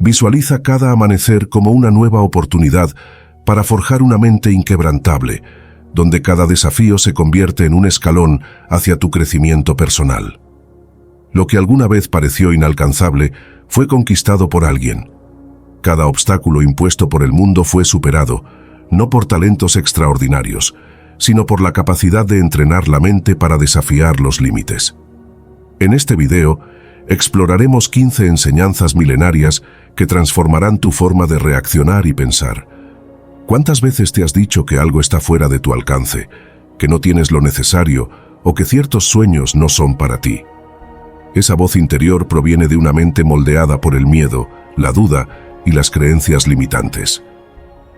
Visualiza cada amanecer como una nueva oportunidad para forjar una mente inquebrantable, donde cada desafío se convierte en un escalón hacia tu crecimiento personal. Lo que alguna vez pareció inalcanzable fue conquistado por alguien. Cada obstáculo impuesto por el mundo fue superado, no por talentos extraordinarios, sino por la capacidad de entrenar la mente para desafiar los límites. En este video, exploraremos 15 enseñanzas milenarias que transformarán tu forma de reaccionar y pensar. ¿Cuántas veces te has dicho que algo está fuera de tu alcance, que no tienes lo necesario o que ciertos sueños no son para ti? Esa voz interior proviene de una mente moldeada por el miedo, la duda y las creencias limitantes.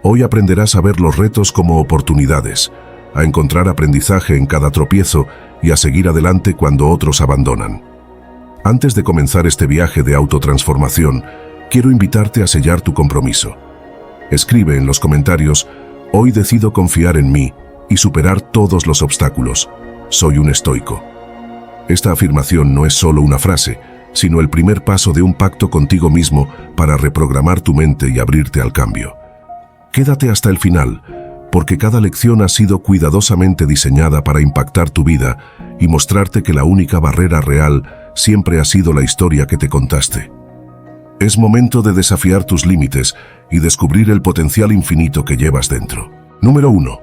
Hoy aprenderás a ver los retos como oportunidades, a encontrar aprendizaje en cada tropiezo y a seguir adelante cuando otros abandonan. Antes de comenzar este viaje de autotransformación, quiero invitarte a sellar tu compromiso. Escribe en los comentarios: hoy decido confiar en mí y superar todos los obstáculos. Soy un estoico. Esta afirmación no es solo una frase, sino el primer paso de un pacto contigo mismo para reprogramar tu mente y abrirte al cambio. Quédate hasta el final, porque cada lección ha sido cuidadosamente diseñada para impactar tu vida y mostrarte que la única barrera real siempre ha sido la historia que te contaste. Es momento de desafiar tus límites y descubrir el potencial infinito que llevas dentro. Número 1.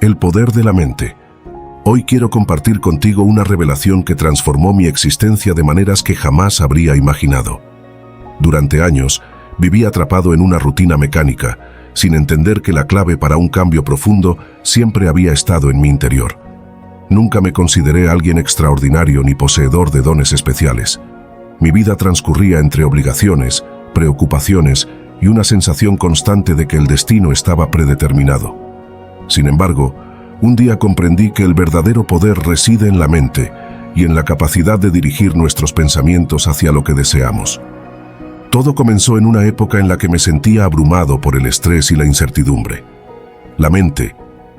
El poder de la mente. Hoy quiero compartir contigo una revelación que transformó mi existencia de maneras que jamás habría imaginado. Durante años, viví atrapado en una rutina mecánica, sin entender que la clave para un cambio profundo siempre había estado en mi interior. Nunca me consideré alguien extraordinario ni poseedor de dones especiales. Mi vida transcurría entre obligaciones, preocupaciones y una sensación constante de que el destino estaba predeterminado. Sin embargo, un día comprendí que el verdadero poder reside en la mente y en la capacidad de dirigir nuestros pensamientos hacia lo que deseamos. Todo comenzó en una época en la que me sentía abrumado por el estrés y la incertidumbre. La mente,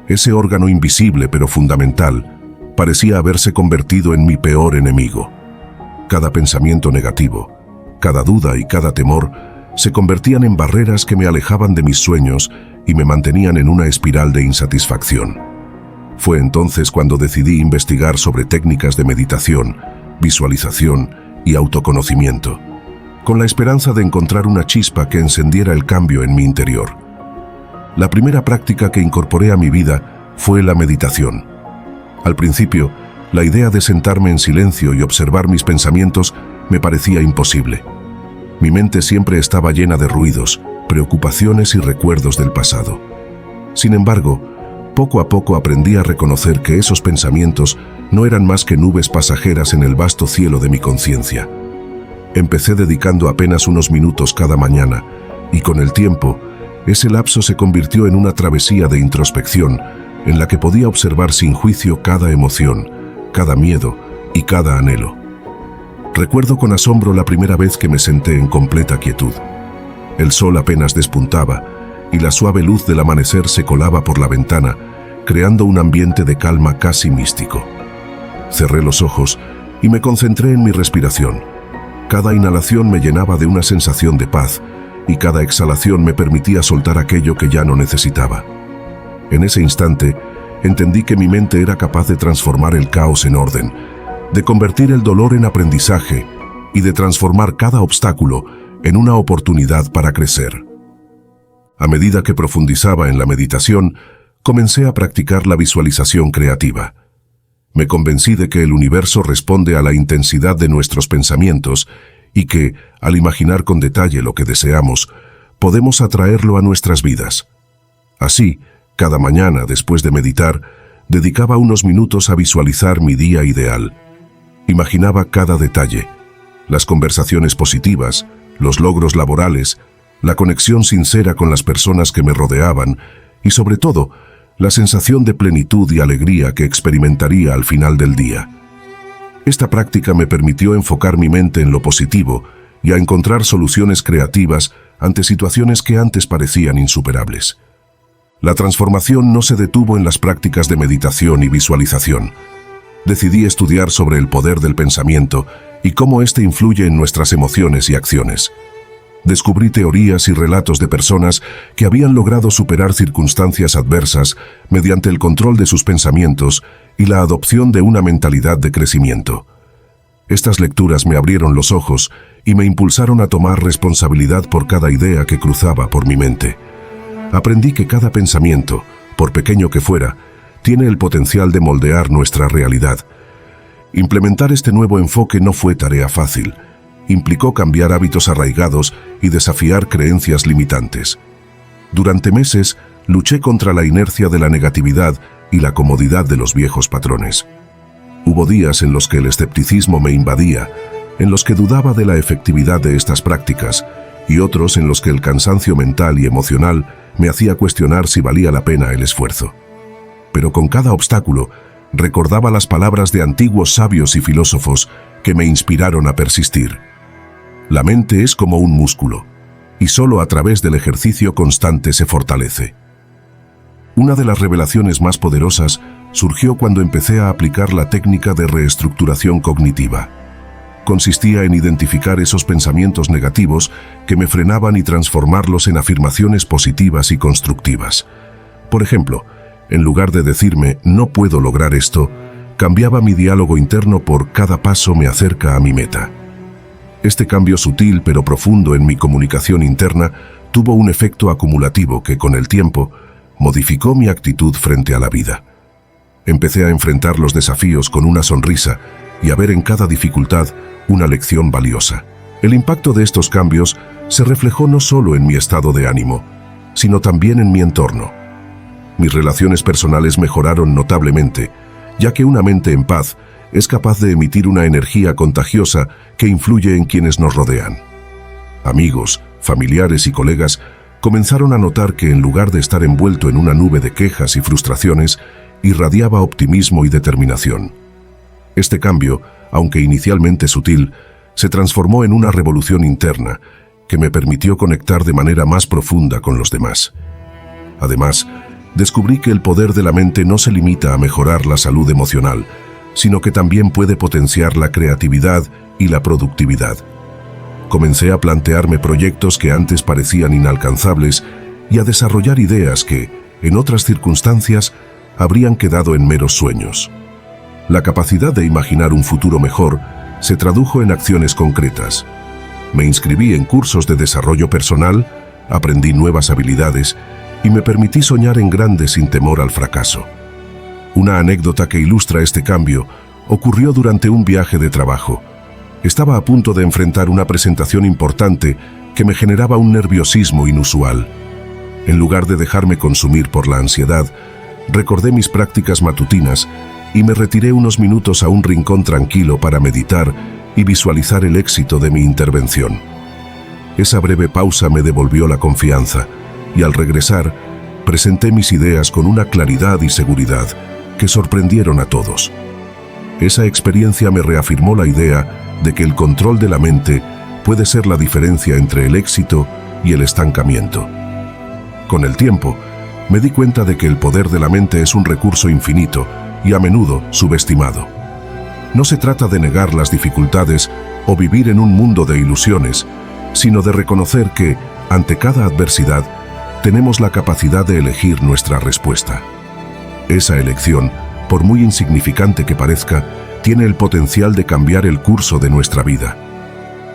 ese órgano invisible pero fundamental, parecía haberse convertido en mi peor enemigo. Cada pensamiento negativo, cada duda y cada temor se convertían en barreras que me alejaban de mis sueños y me mantenían en una espiral de insatisfacción. Fue entonces cuando decidí investigar sobre técnicas de meditación, visualización y autoconocimiento, con la esperanza de encontrar una chispa que encendiera el cambio en mi interior. La primera práctica que incorporé a mi vida fue la meditación. Al principio, la idea de sentarme en silencio y observar mis pensamientos me parecía imposible. Mi mente siempre estaba llena de ruidos, preocupaciones y recuerdos del pasado. Sin embargo, poco a poco aprendí a reconocer que esos pensamientos no eran más que nubes pasajeras en el vasto cielo de mi conciencia. Empecé dedicando apenas unos minutos cada mañana, y con el tiempo, ese lapso se convirtió en una travesía de introspección en la que podía observar sin juicio cada emoción, cada miedo y cada anhelo. Recuerdo con asombro la primera vez que me senté en completa quietud. El sol apenas despuntaba, y la suave luz del amanecer se colaba por la ventana, creando un ambiente de calma casi místico. Cerré los ojos y me concentré en mi respiración. Cada inhalación me llenaba de una sensación de paz, y cada exhalación me permitía soltar aquello que ya no necesitaba. En ese instante, entendí que mi mente era capaz de transformar el caos en orden, de convertir el dolor en aprendizaje y de transformar cada obstáculo en una oportunidad para crecer. A medida que profundizaba en la meditación, comencé a practicar la visualización creativa. Me convencí de que el universo responde a la intensidad de nuestros pensamientos y que, al imaginar con detalle lo que deseamos, podemos atraerlo a nuestras vidas. Así, cada mañana, después de meditar, dedicaba unos minutos a visualizar mi día ideal. Imaginaba cada detalle: las conversaciones positivas, los logros laborales, la conexión sincera con las personas que me rodeaban y, sobre todo, la sensación de plenitud y alegría que experimentaría al final del día. Esta práctica me permitió enfocar mi mente en lo positivo y a encontrar soluciones creativas ante situaciones que antes parecían insuperables. La transformación no se detuvo en las prácticas de meditación y visualización. Decidí estudiar sobre el poder del pensamiento y cómo éste influye en nuestras emociones y acciones. Descubrí teorías y relatos de personas que habían logrado superar circunstancias adversas mediante el control de sus pensamientos y la adopción de una mentalidad de crecimiento. Estas lecturas me abrieron los ojos y me impulsaron a tomar responsabilidad por cada idea que cruzaba por mi mente. Aprendí que cada pensamiento, por pequeño que fuera, tiene el potencial de moldear nuestra realidad. Implementar este nuevo enfoque no fue tarea fácil. Implicó cambiar hábitos arraigados y desafiar creencias limitantes. Durante meses, luché contra la inercia de la negatividad y la comodidad de los viejos patrones. Hubo días en los que el escepticismo me invadía, en los que dudaba de la efectividad de estas prácticas, y otros en los que el cansancio mental y emocional me hacía cuestionar si valía la pena el esfuerzo. Pero con cada obstáculo, recordaba las palabras de antiguos sabios y filósofos que me inspiraron a persistir. La mente es como un músculo, y solo a través del ejercicio constante se fortalece. Una de las revelaciones más poderosas surgió cuando empecé a aplicar la técnica de reestructuración cognitiva. Consistía en identificar esos pensamientos negativos que me frenaban y transformarlos en afirmaciones positivas y constructivas. Por ejemplo, en lugar de decirme «no puedo lograr esto», cambiaba mi diálogo interno por «cada paso me acerca a mi meta». Este cambio sutil pero profundo en mi comunicación interna tuvo un efecto acumulativo que, con el tiempo, modificó mi actitud frente a la vida. Empecé a enfrentar los desafíos con una sonrisa y a ver en cada dificultad una lección valiosa. El impacto de estos cambios se reflejó no solo en mi estado de ánimo, sino también en mi entorno. Mis relaciones personales mejoraron notablemente, ya que una mente en paz es capaz de emitir una energía contagiosa que influye en quienes nos rodean. Amigos, familiares y colegas comenzaron a notar que en lugar de estar envuelto en una nube de quejas y frustraciones, irradiaba optimismo y determinación. Este cambio, aunque inicialmente sutil, se transformó en una revolución interna que me permitió conectar de manera más profunda con los demás. Además, descubrí que el poder de la mente no se limita a mejorar la salud emocional, sino que también puede potenciar la creatividad y la productividad. Comencé a plantearme proyectos que antes parecían inalcanzables y a desarrollar ideas que, en otras circunstancias, habrían quedado en meros sueños. La capacidad de imaginar un futuro mejor se tradujo en acciones concretas. Me inscribí en cursos de desarrollo personal, aprendí nuevas habilidades y me permití soñar en grande sin temor al fracaso. Una anécdota que ilustra este cambio ocurrió durante un viaje de trabajo. Estaba a punto de enfrentar una presentación importante que me generaba un nerviosismo inusual. En lugar de dejarme consumir por la ansiedad, recordé mis prácticas matutinas y me retiré unos minutos a un rincón tranquilo para meditar y visualizar el éxito de mi intervención. Esa breve pausa me devolvió la confianza y al regresar, presenté mis ideas con una claridad y seguridad que sorprendieron a todos. Esa experiencia me reafirmó la idea de que el control de la mente puede ser la diferencia entre el éxito y el estancamiento. Con el tiempo, me di cuenta de que el poder de la mente es un recurso infinito y a menudo subestimado. No se trata de negar las dificultades o vivir en un mundo de ilusiones, sino de reconocer que, ante cada adversidad, tenemos la capacidad de elegir nuestra respuesta. Esa elección, por muy insignificante que parezca, tiene el potencial de cambiar el curso de nuestra vida.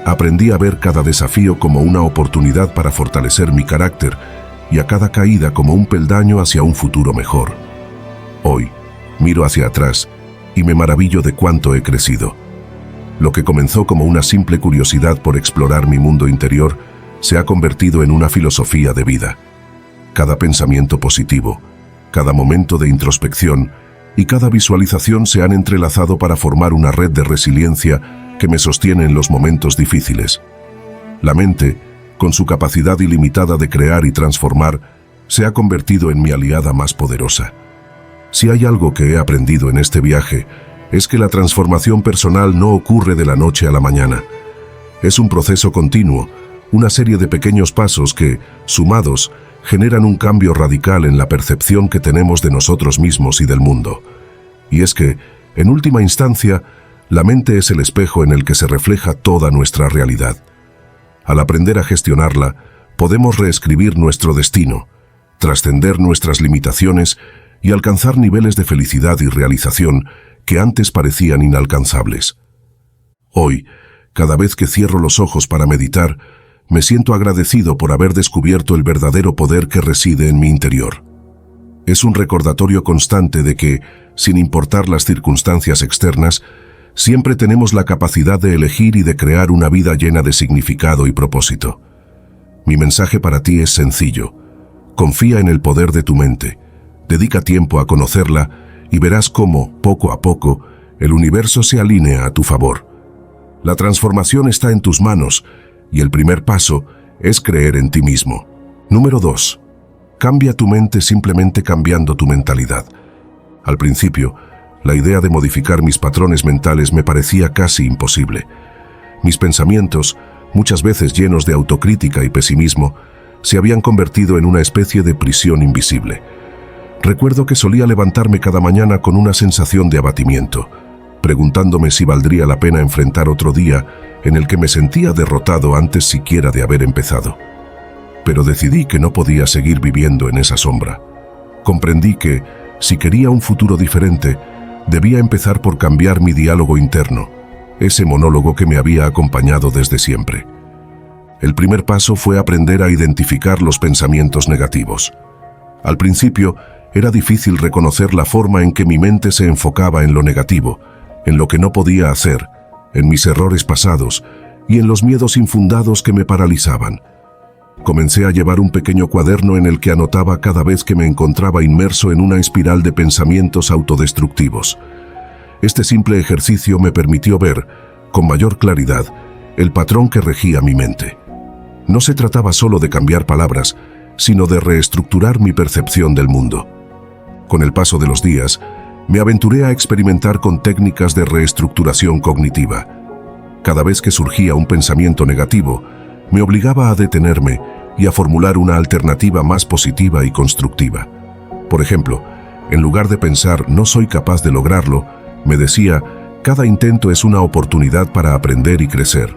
Aprendí a ver cada desafío como una oportunidad para fortalecer mi carácter y a cada caída como un peldaño hacia un futuro mejor. Hoy, miro hacia atrás y me maravillo de cuánto he crecido. Lo que comenzó como una simple curiosidad por explorar mi mundo interior se ha convertido en una filosofía de vida. Cada pensamiento positivo, cada momento de introspección y cada visualización se han entrelazado para formar una red de resiliencia que me sostiene en los momentos difíciles. La mente, con su capacidad ilimitada de crear y transformar, se ha convertido en mi aliada más poderosa. Si hay algo que he aprendido en este viaje, es que la transformación personal no ocurre de la noche a la mañana. Es un proceso continuo, una serie de pequeños pasos que, sumados, generan un cambio radical en la percepción que tenemos de nosotros mismos y del mundo. Y es que, en última instancia, la mente es el espejo en el que se refleja toda nuestra realidad. Al aprender a gestionarla, podemos reescribir nuestro destino, trascender nuestras limitaciones y alcanzar niveles de felicidad y realización que antes parecían inalcanzables. Hoy, cada vez que cierro los ojos para meditar, me siento agradecido por haber descubierto el verdadero poder que reside en mi interior. Es un recordatorio constante de que, sin importar las circunstancias externas, siempre tenemos la capacidad de elegir y de crear una vida llena de significado y propósito. Mi mensaje para ti es sencillo. Confía en el poder de tu mente, dedica tiempo a conocerla y verás cómo, poco a poco, el universo se alinea a tu favor. La transformación está en tus manos y el primer paso es creer en ti mismo. Número 2. Cambia tu mente simplemente cambiando tu mentalidad. Al principio, la idea de modificar mis patrones mentales me parecía casi imposible. Mis pensamientos, muchas veces llenos de autocrítica y pesimismo, se habían convertido en una especie de prisión invisible. Recuerdo que solía levantarme cada mañana con una sensación de abatimiento, preguntándome si valdría la pena enfrentar otro día en el que me sentía derrotado antes siquiera de haber empezado. Pero decidí que no podía seguir viviendo en esa sombra. Comprendí que, si quería un futuro diferente, debía empezar por cambiar mi diálogo interno, ese monólogo que me había acompañado desde siempre. El primer paso fue aprender a identificar los pensamientos negativos. Al principio, era difícil reconocer la forma en que mi mente se enfocaba en lo negativo, en lo que no podía hacer, en mis errores pasados y en los miedos infundados que me paralizaban. Comencé a llevar un pequeño cuaderno en el que anotaba cada vez que me encontraba inmerso en una espiral de pensamientos autodestructivos. Este simple ejercicio me permitió ver, con mayor claridad, el patrón que regía mi mente. No se trataba solo de cambiar palabras, sino de reestructurar mi percepción del mundo. Con el paso de los días, me aventuré a experimentar con técnicas de reestructuración cognitiva. Cada vez que surgía un pensamiento negativo, me obligaba a detenerme y a formular una alternativa más positiva y constructiva. Por ejemplo, en lugar de pensar «no soy capaz de lograrlo», me decía «cada intento es una oportunidad para aprender y crecer».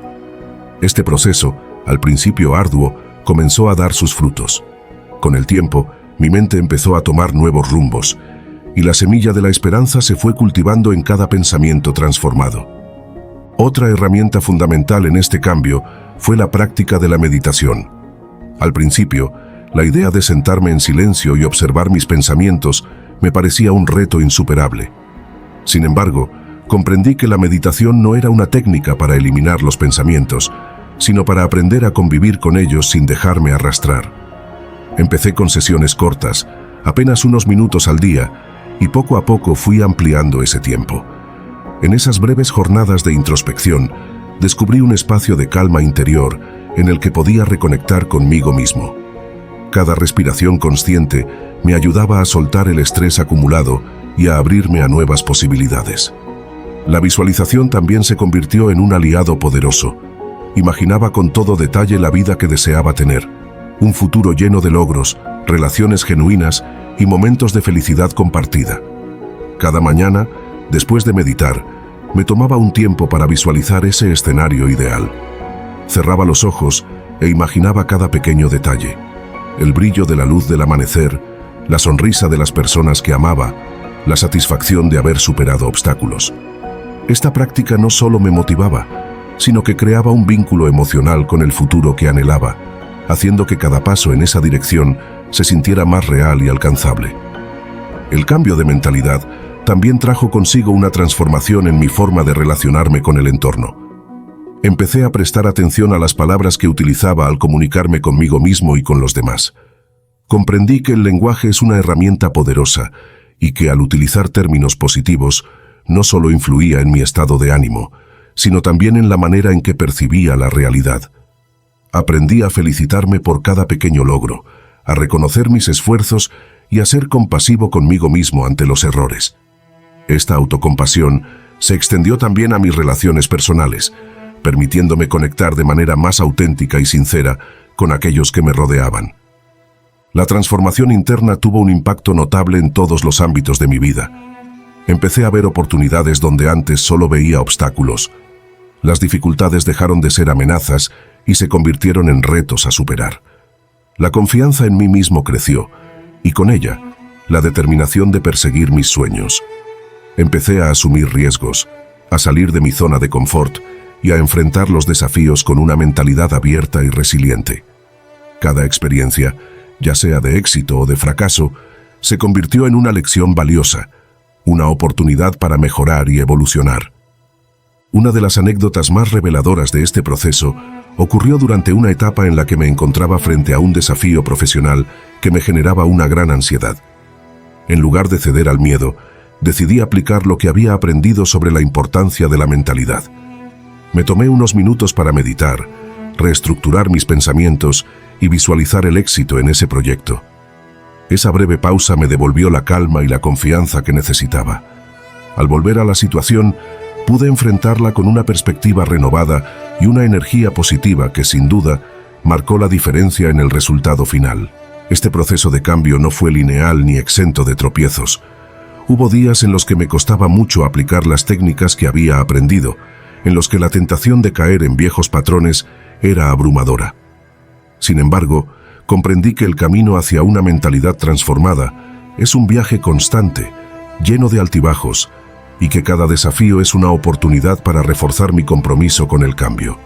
Este proceso, al principio arduo, comenzó a dar sus frutos. Con el tiempo, mi mente empezó a tomar nuevos rumbos, y la semilla de la esperanza se fue cultivando en cada pensamiento transformado. Otra herramienta fundamental en este cambio fue la práctica de la meditación. Al principio, la idea de sentarme en silencio y observar mis pensamientos me parecía un reto insuperable. Sin embargo, comprendí que la meditación no era una técnica para eliminar los pensamientos, sino para aprender a convivir con ellos sin dejarme arrastrar. Empecé con sesiones cortas, apenas unos minutos al día, y poco a poco fui ampliando ese tiempo. En esas breves jornadas de introspección, descubrí un espacio de calma interior en el que podía reconectar conmigo mismo. Cada respiración consciente me ayudaba a soltar el estrés acumulado y a abrirme a nuevas posibilidades. La visualización también se convirtió en un aliado poderoso. Imaginaba con todo detalle la vida que deseaba tener, un futuro lleno de logros, relaciones genuinas y momentos de felicidad compartida. Cada mañana, después de meditar, me tomaba un tiempo para visualizar ese escenario ideal. Cerraba los ojos e imaginaba cada pequeño detalle: el brillo de la luz del amanecer, la sonrisa de las personas que amaba, la satisfacción de haber superado obstáculos. Esta práctica no solo me motivaba, sino que creaba un vínculo emocional con el futuro que anhelaba, haciendo que cada paso en esa dirección se sintiera más real y alcanzable. El cambio de mentalidad también trajo consigo una transformación en mi forma de relacionarme con el entorno. Empecé a prestar atención a las palabras que utilizaba al comunicarme conmigo mismo y con los demás. Comprendí que el lenguaje es una herramienta poderosa y que al utilizar términos positivos no solo influía en mi estado de ánimo, sino también en la manera en que percibía la realidad. Aprendí a felicitarme por cada pequeño logro, a reconocer mis esfuerzos y a ser compasivo conmigo mismo ante los errores. Esta autocompasión se extendió también a mis relaciones personales, permitiéndome conectar de manera más auténtica y sincera con aquellos que me rodeaban. La transformación interna tuvo un impacto notable en todos los ámbitos de mi vida. Empecé a ver oportunidades donde antes solo veía obstáculos. Las dificultades dejaron de ser amenazas y se convirtieron en retos a superar. La confianza en mí mismo creció, y con ella, la determinación de perseguir mis sueños. Empecé a asumir riesgos, a salir de mi zona de confort y a enfrentar los desafíos con una mentalidad abierta y resiliente. Cada experiencia, ya sea de éxito o de fracaso, se convirtió en una lección valiosa, una oportunidad para mejorar y evolucionar. Una de las anécdotas más reveladoras de este proceso ocurrió durante una etapa en la que me encontraba frente a un desafío profesional que me generaba una gran ansiedad. En lugar de ceder al miedo, decidí aplicar lo que había aprendido sobre la importancia de la mentalidad. Me tomé unos minutos para meditar, reestructurar mis pensamientos y visualizar el éxito en ese proyecto. Esa breve pausa me devolvió la calma y la confianza que necesitaba. Al volver a la situación, pude enfrentarla con una perspectiva renovada y una energía positiva que, sin duda, marcó la diferencia en el resultado final. Este proceso de cambio no fue lineal ni exento de tropiezos. Hubo días en los que me costaba mucho aplicar las técnicas que había aprendido, en los que la tentación de caer en viejos patrones era abrumadora. Sin embargo, comprendí que el camino hacia una mentalidad transformada es un viaje constante, lleno de altibajos, y que cada desafío es una oportunidad para reforzar mi compromiso con el cambio.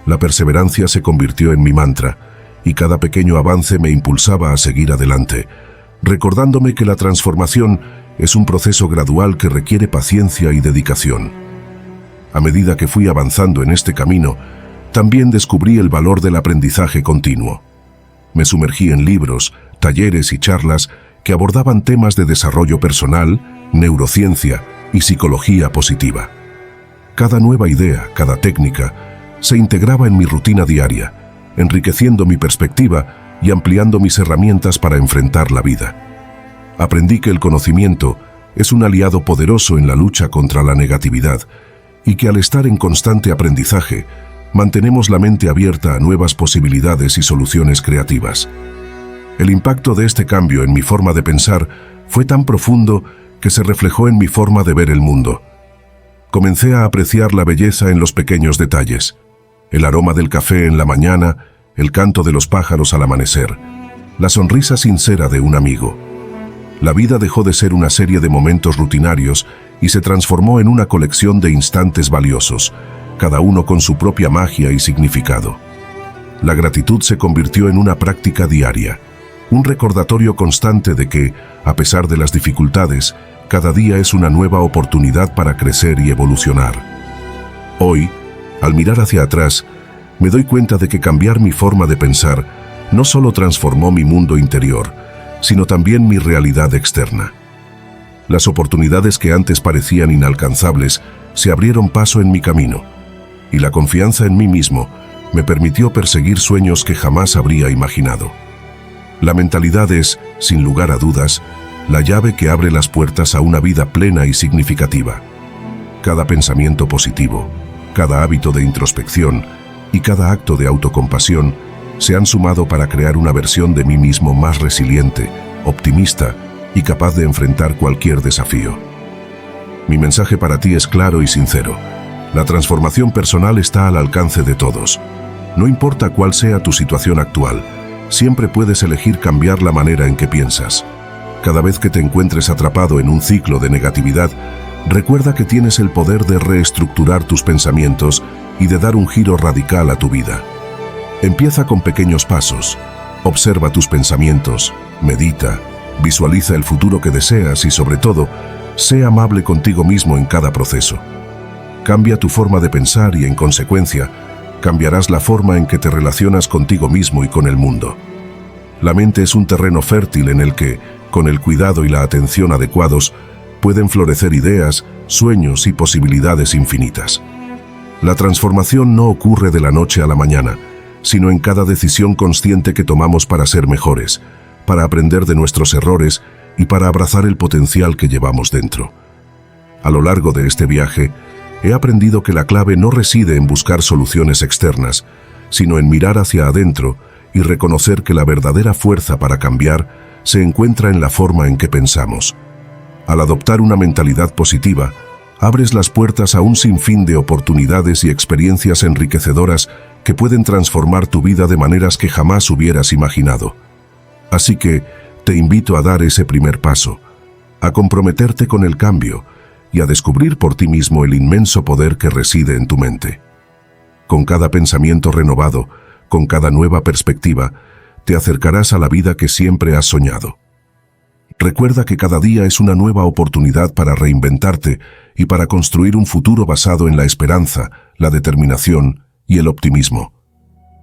La perseverancia se convirtió en mi mantra, y cada pequeño avance me impulsaba a seguir adelante, recordándome que la transformación es un proceso gradual que requiere paciencia y dedicación. A medida que fui avanzando en este camino, también descubrí el valor del aprendizaje continuo. Me sumergí en libros, talleres y charlas que abordaban temas de desarrollo personal, neurociencia y psicología positiva. Cada nueva idea, cada técnica, se integraba en mi rutina diaria, enriqueciendo mi perspectiva y ampliando mis herramientas para enfrentar la vida. Aprendí que el conocimiento es un aliado poderoso en la lucha contra la negatividad y que al estar en constante aprendizaje, mantenemos la mente abierta a nuevas posibilidades y soluciones creativas. El impacto de este cambio en mi forma de pensar fue tan profundo que se reflejó en mi forma de ver el mundo. Comencé a apreciar la belleza en los pequeños detalles, el aroma del café en la mañana, el canto de los pájaros al amanecer, la sonrisa sincera de un amigo. La vida dejó de ser una serie de momentos rutinarios y se transformó en una colección de instantes valiosos, cada uno con su propia magia y significado. La gratitud se convirtió en una práctica diaria, un recordatorio constante de que, a pesar de las dificultades, cada día es una nueva oportunidad para crecer y evolucionar. Hoy, al mirar hacia atrás, me doy cuenta de que cambiar mi forma de pensar no solo transformó mi mundo interior, sino también mi realidad externa. Las oportunidades que antes parecían inalcanzables se abrieron paso en mi camino, y la confianza en mí mismo me permitió perseguir sueños que jamás habría imaginado. La mentalidad es, sin lugar a dudas, la llave que abre las puertas a una vida plena y significativa. Cada pensamiento positivo, cada hábito de introspección y cada acto de autocompasión se han sumado para crear una versión de mí mismo más resiliente, optimista y capaz de enfrentar cualquier desafío. Mi mensaje para ti es claro y sincero. La transformación personal está al alcance de todos. No importa cuál sea tu situación actual, siempre puedes elegir cambiar la manera en que piensas. Cada vez que te encuentres atrapado en un ciclo de negatividad, recuerda que tienes el poder de reestructurar tus pensamientos y de dar un giro radical a tu vida. Empieza con pequeños pasos. Observa tus pensamientos, medita, visualiza el futuro que deseas y, sobre todo, sé amable contigo mismo en cada proceso. Cambia tu forma de pensar y, en consecuencia, cambiarás la forma en que te relacionas contigo mismo y con el mundo. La mente es un terreno fértil en el que, con el cuidado y la atención adecuados, pueden florecer ideas, sueños y posibilidades infinitas. La transformación no ocurre de la noche a la mañana, sino en cada decisión consciente que tomamos para ser mejores, para aprender de nuestros errores y para abrazar el potencial que llevamos dentro. A lo largo de este viaje, he aprendido que la clave no reside en buscar soluciones externas, sino en mirar hacia adentro y reconocer que la verdadera fuerza para cambiar se encuentra en la forma en que pensamos. Al adoptar una mentalidad positiva, abres las puertas a un sinfín de oportunidades y experiencias enriquecedoras que pueden transformar tu vida de maneras que jamás hubieras imaginado. Así que te invito a dar ese primer paso, a comprometerte con el cambio y a descubrir por ti mismo el inmenso poder que reside en tu mente. Con cada pensamiento renovado, con cada nueva perspectiva, te acercarás a la vida que siempre has soñado. Recuerda que cada día es una nueva oportunidad para reinventarte y para construir un futuro basado en la esperanza, la determinación y el optimismo.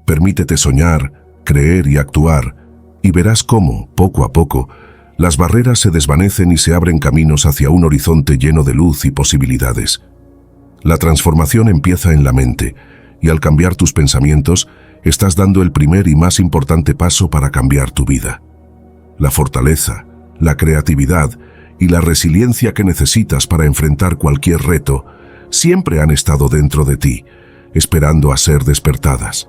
Permítete soñar, creer y actuar, y verás cómo, poco a poco, las barreras se desvanecen y se abren caminos hacia un horizonte lleno de luz y posibilidades. La transformación empieza en la mente, y al cambiar tus pensamientos, estás dando el primer y más importante paso para cambiar tu vida. La fortaleza, la creatividad y la resiliencia que necesitas para enfrentar cualquier reto siempre han estado dentro de ti, esperando a ser despertadas.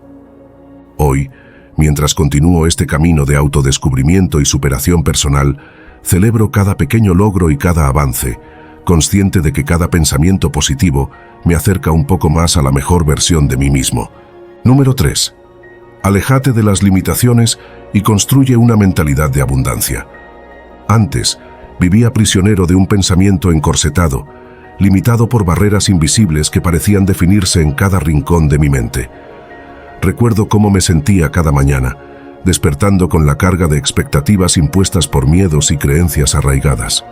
Hoy, mientras continúo este camino de autodescubrimiento y superación personal, celebro cada pequeño logro y cada avance, consciente de que cada pensamiento positivo me acerca un poco más a la mejor versión de mí mismo. Número 3. Aléjate de las limitaciones y construye una mentalidad de abundancia. Antes, vivía prisionero de un pensamiento encorsetado, limitado por barreras invisibles que parecían definirse en cada rincón de mi mente. Recuerdo cómo me sentía cada mañana, despertando con la carga de expectativas impuestas por miedos y creencias arraigadas.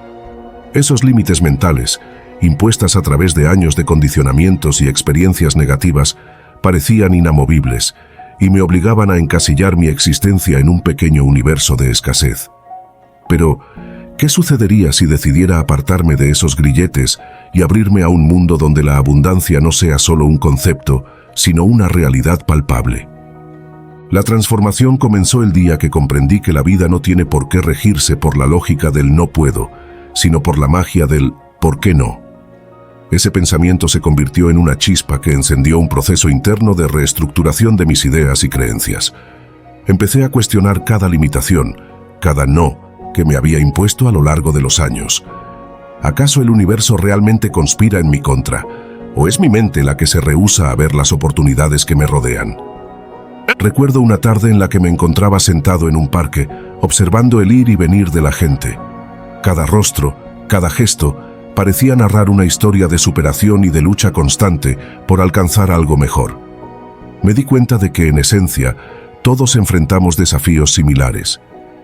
Esos límites mentales, impuestas a través de años de condicionamientos y experiencias negativas, parecían inamovibles y me obligaban a encasillar mi existencia en un pequeño universo de escasez. Pero, ¿qué sucedería si decidiera apartarme de esos grilletes y abrirme a un mundo donde la abundancia no sea solo un concepto, sino una realidad palpable? La transformación comenzó el día que comprendí que la vida no tiene por qué regirse por la lógica del no puedo, sino por la magia del ¿por qué no? Ese pensamiento se convirtió en una chispa que encendió un proceso interno de reestructuración de mis ideas y creencias. Empecé a cuestionar cada limitación, cada no, que me había impuesto a lo largo de los años. ¿Acaso el universo realmente conspira en mi contra? ¿O es mi mente la que se rehúsa a ver las oportunidades que me rodean? Recuerdo una tarde en la que me encontraba sentado en un parque, observando el ir y venir de la gente. Cada rostro, cada gesto, parecía narrar una historia de superación y de lucha constante por alcanzar algo mejor. Me di cuenta de que, en esencia, todos enfrentamos desafíos similares.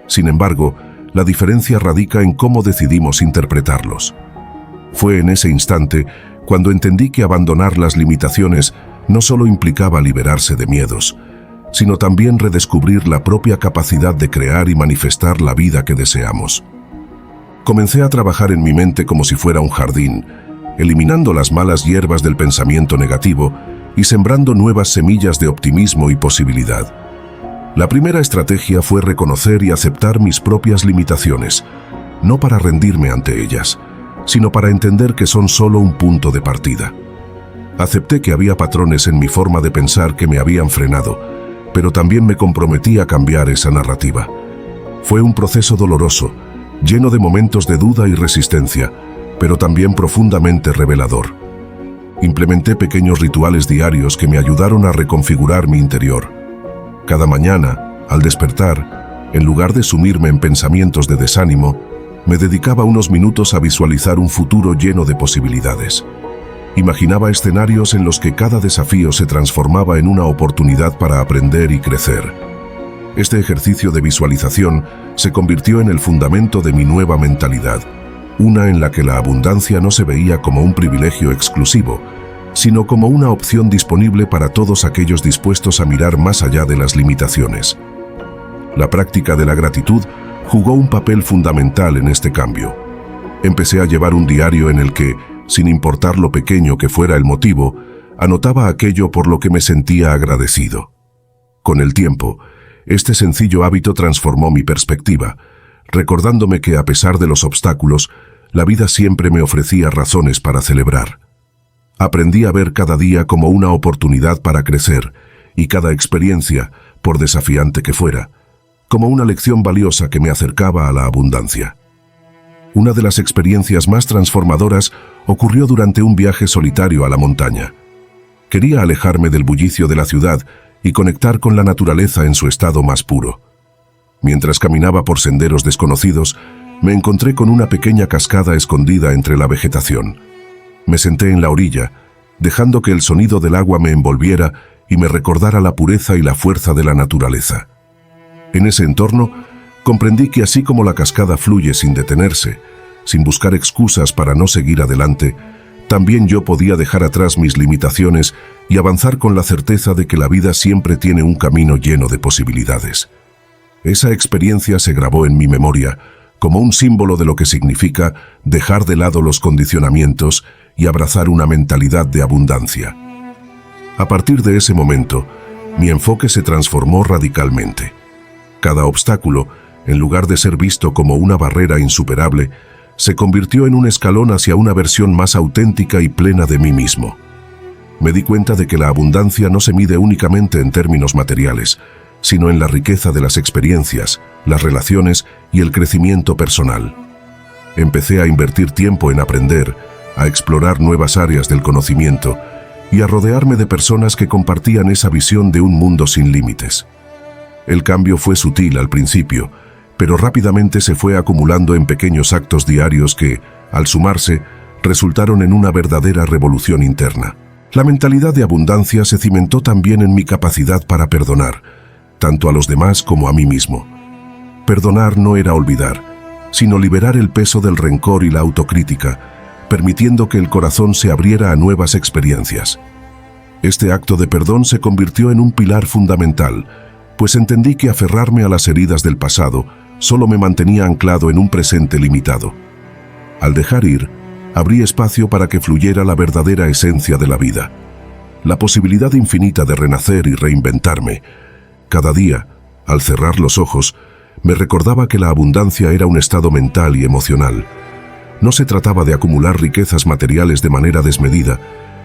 Sin embargo, la diferencia radica en cómo decidimos interpretarlos. Fue en ese instante cuando entendí que abandonar las limitaciones no solo implicaba liberarse de miedos, sino también redescubrir la propia capacidad de crear y manifestar la vida que deseamos. Comencé a trabajar en mi mente como si fuera un jardín, eliminando las malas hierbas del pensamiento negativo y sembrando nuevas semillas de optimismo y posibilidad. La primera estrategia fue reconocer y aceptar mis propias limitaciones, no para rendirme ante ellas, sino para entender que son solo un punto de partida. Acepté que había patrones en mi forma de pensar que me habían frenado, pero también me comprometí a cambiar esa narrativa. Fue un proceso doloroso, lleno de momentos de duda y resistencia, pero también profundamente revelador. Implementé pequeños rituales diarios que me ayudaron a reconfigurar mi interior. Cada mañana, al despertar, en lugar de sumirme en pensamientos de desánimo, me dedicaba unos minutos a visualizar un futuro lleno de posibilidades. Imaginaba escenarios en los que cada desafío se transformaba en una oportunidad para aprender y crecer. Este ejercicio de visualización se convirtió en el fundamento de mi nueva mentalidad, una en la que la abundancia no se veía como un privilegio exclusivo, sino como una opción disponible para todos aquellos dispuestos a mirar más allá de las limitaciones. La práctica de la gratitud jugó un papel fundamental en este cambio. Empecé a llevar un diario en el que, sin importar lo pequeño que fuera el motivo, anotaba aquello por lo que me sentía agradecido. Con el tiempo, este sencillo hábito transformó mi perspectiva, recordándome que a pesar de los obstáculos, la vida siempre me ofrecía razones para celebrar. Aprendí a ver cada día como una oportunidad para crecer y cada experiencia, por desafiante que fuera, como una lección valiosa que me acercaba a la abundancia. Una de las experiencias más transformadoras ocurrió durante un viaje solitario a la montaña. Quería alejarme del bullicio de la ciudad y conectar con la naturaleza en su estado más puro. Mientras caminaba por senderos desconocidos, me encontré con una pequeña cascada escondida entre la vegetación. Me senté en la orilla, dejando que el sonido del agua me envolviera y me recordara la pureza y la fuerza de la naturaleza. En ese entorno, comprendí que así como la cascada fluye sin detenerse, sin buscar excusas para no seguir adelante, también yo podía dejar atrás mis limitaciones y avanzar con la certeza de que la vida siempre tiene un camino lleno de posibilidades. Esa experiencia se grabó en mi memoria como un símbolo de lo que significa dejar de lado los condicionamientos y abrazar una mentalidad de abundancia. A partir de ese momento, mi enfoque se transformó radicalmente. Cada obstáculo, en lugar de ser visto como una barrera insuperable, se convirtió en un escalón hacia una versión más auténtica y plena de mí mismo. Me di cuenta de que la abundancia no se mide únicamente en términos materiales, sino en la riqueza de las experiencias, las relaciones y el crecimiento personal. Empecé a invertir tiempo en aprender, a explorar nuevas áreas del conocimiento y a rodearme de personas que compartían esa visión de un mundo sin límites. El cambio fue sutil al principio, pero rápidamente se fue acumulando en pequeños actos diarios que, al sumarse, resultaron en una verdadera revolución interna. La mentalidad de abundancia se cimentó también en mi capacidad para perdonar, tanto a los demás como a mí mismo. Perdonar no era olvidar, sino liberar el peso del rencor y la autocrítica, permitiendo que el corazón se abriera a nuevas experiencias. Este acto de perdón se convirtió en un pilar fundamental, pues entendí que aferrarme a las heridas del pasado solo me mantenía anclado en un presente limitado. Al dejar ir, abrí espacio para que fluyera la verdadera esencia de la vida, la posibilidad infinita de renacer y reinventarme. Cada día, al cerrar los ojos, me recordaba que la abundancia era un estado mental y emocional. No se trataba de acumular riquezas materiales de manera desmedida,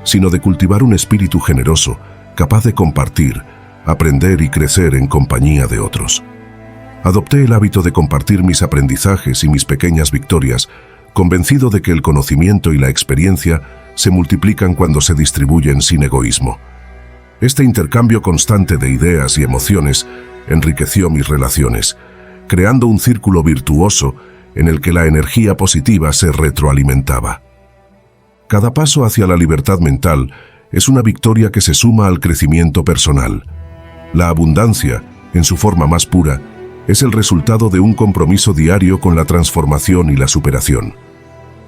sino de cultivar un espíritu generoso, capaz de compartir, aprender y crecer en compañía de otros. Adopté el hábito de compartir mis aprendizajes y mis pequeñas victorias, convencido de que el conocimiento y la experiencia se multiplican cuando se distribuyen sin egoísmo. Este intercambio constante de ideas y emociones enriqueció mis relaciones, creando un círculo virtuoso en el que la energía positiva se retroalimentaba. Cada paso hacia la libertad mental es una victoria que se suma al crecimiento personal. La abundancia, en su forma más pura, es el resultado de un compromiso diario con la transformación y la superación.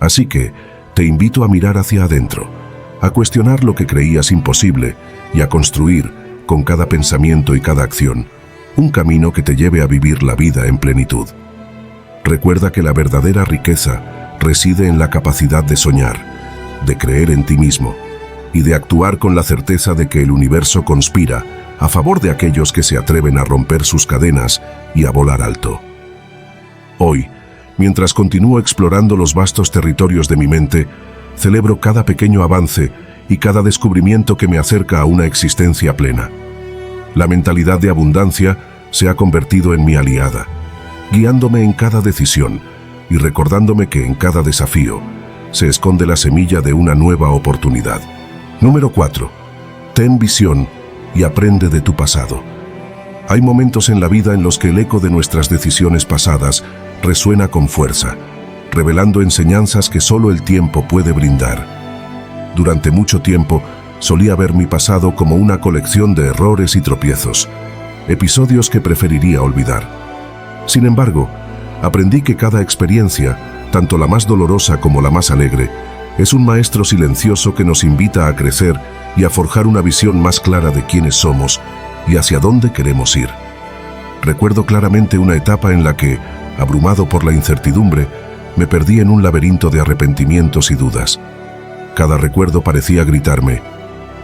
Así que, te invito a mirar hacia adentro, a cuestionar lo que creías imposible y a construir, con cada pensamiento y cada acción, un camino que te lleve a vivir la vida en plenitud. Recuerda que la verdadera riqueza reside en la capacidad de soñar, de creer en ti mismo y de actuar con la certeza de que el universo conspira a favor de aquellos que se atreven a romper sus cadenas y a volar alto. Hoy, mientras continúo explorando los vastos territorios de mi mente, celebro cada pequeño avance y cada descubrimiento que me acerca a una existencia plena. La mentalidad de abundancia se ha convertido en mi aliada, guiándome en cada decisión y recordándome que en cada desafío se esconde la semilla de una nueva oportunidad. Número 4. Ten visión y aprende de tu pasado. Hay momentos en la vida en los que el eco de nuestras decisiones pasadas resuena con fuerza, revelando enseñanzas que solo el tiempo puede brindar. Durante mucho tiempo, solía ver mi pasado como una colección de errores y tropiezos, episodios que preferiría olvidar. Sin embargo, aprendí que cada experiencia, tanto la más dolorosa como la más alegre, es un maestro silencioso que nos invita a crecer y a forjar una visión más clara de quiénes somos y hacia dónde queremos ir. Recuerdo claramente una etapa en la que, abrumado por la incertidumbre, me perdí en un laberinto de arrepentimientos y dudas. Cada recuerdo parecía gritarme: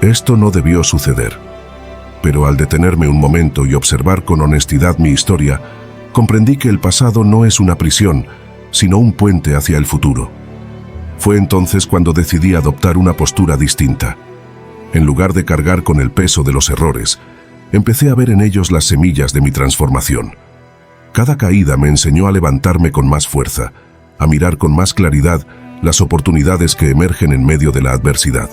esto no debió suceder. Pero al detenerme un momento y observar con honestidad mi historia, comprendí que el pasado no es una prisión, sino un puente hacia el futuro. Fue entonces cuando decidí adoptar una postura distinta. En lugar de cargar con el peso de los errores, empecé a ver en ellos las semillas de mi transformación. Cada caída me enseñó a levantarme con más fuerza, a mirar con más claridad las oportunidades que emergen en medio de la adversidad.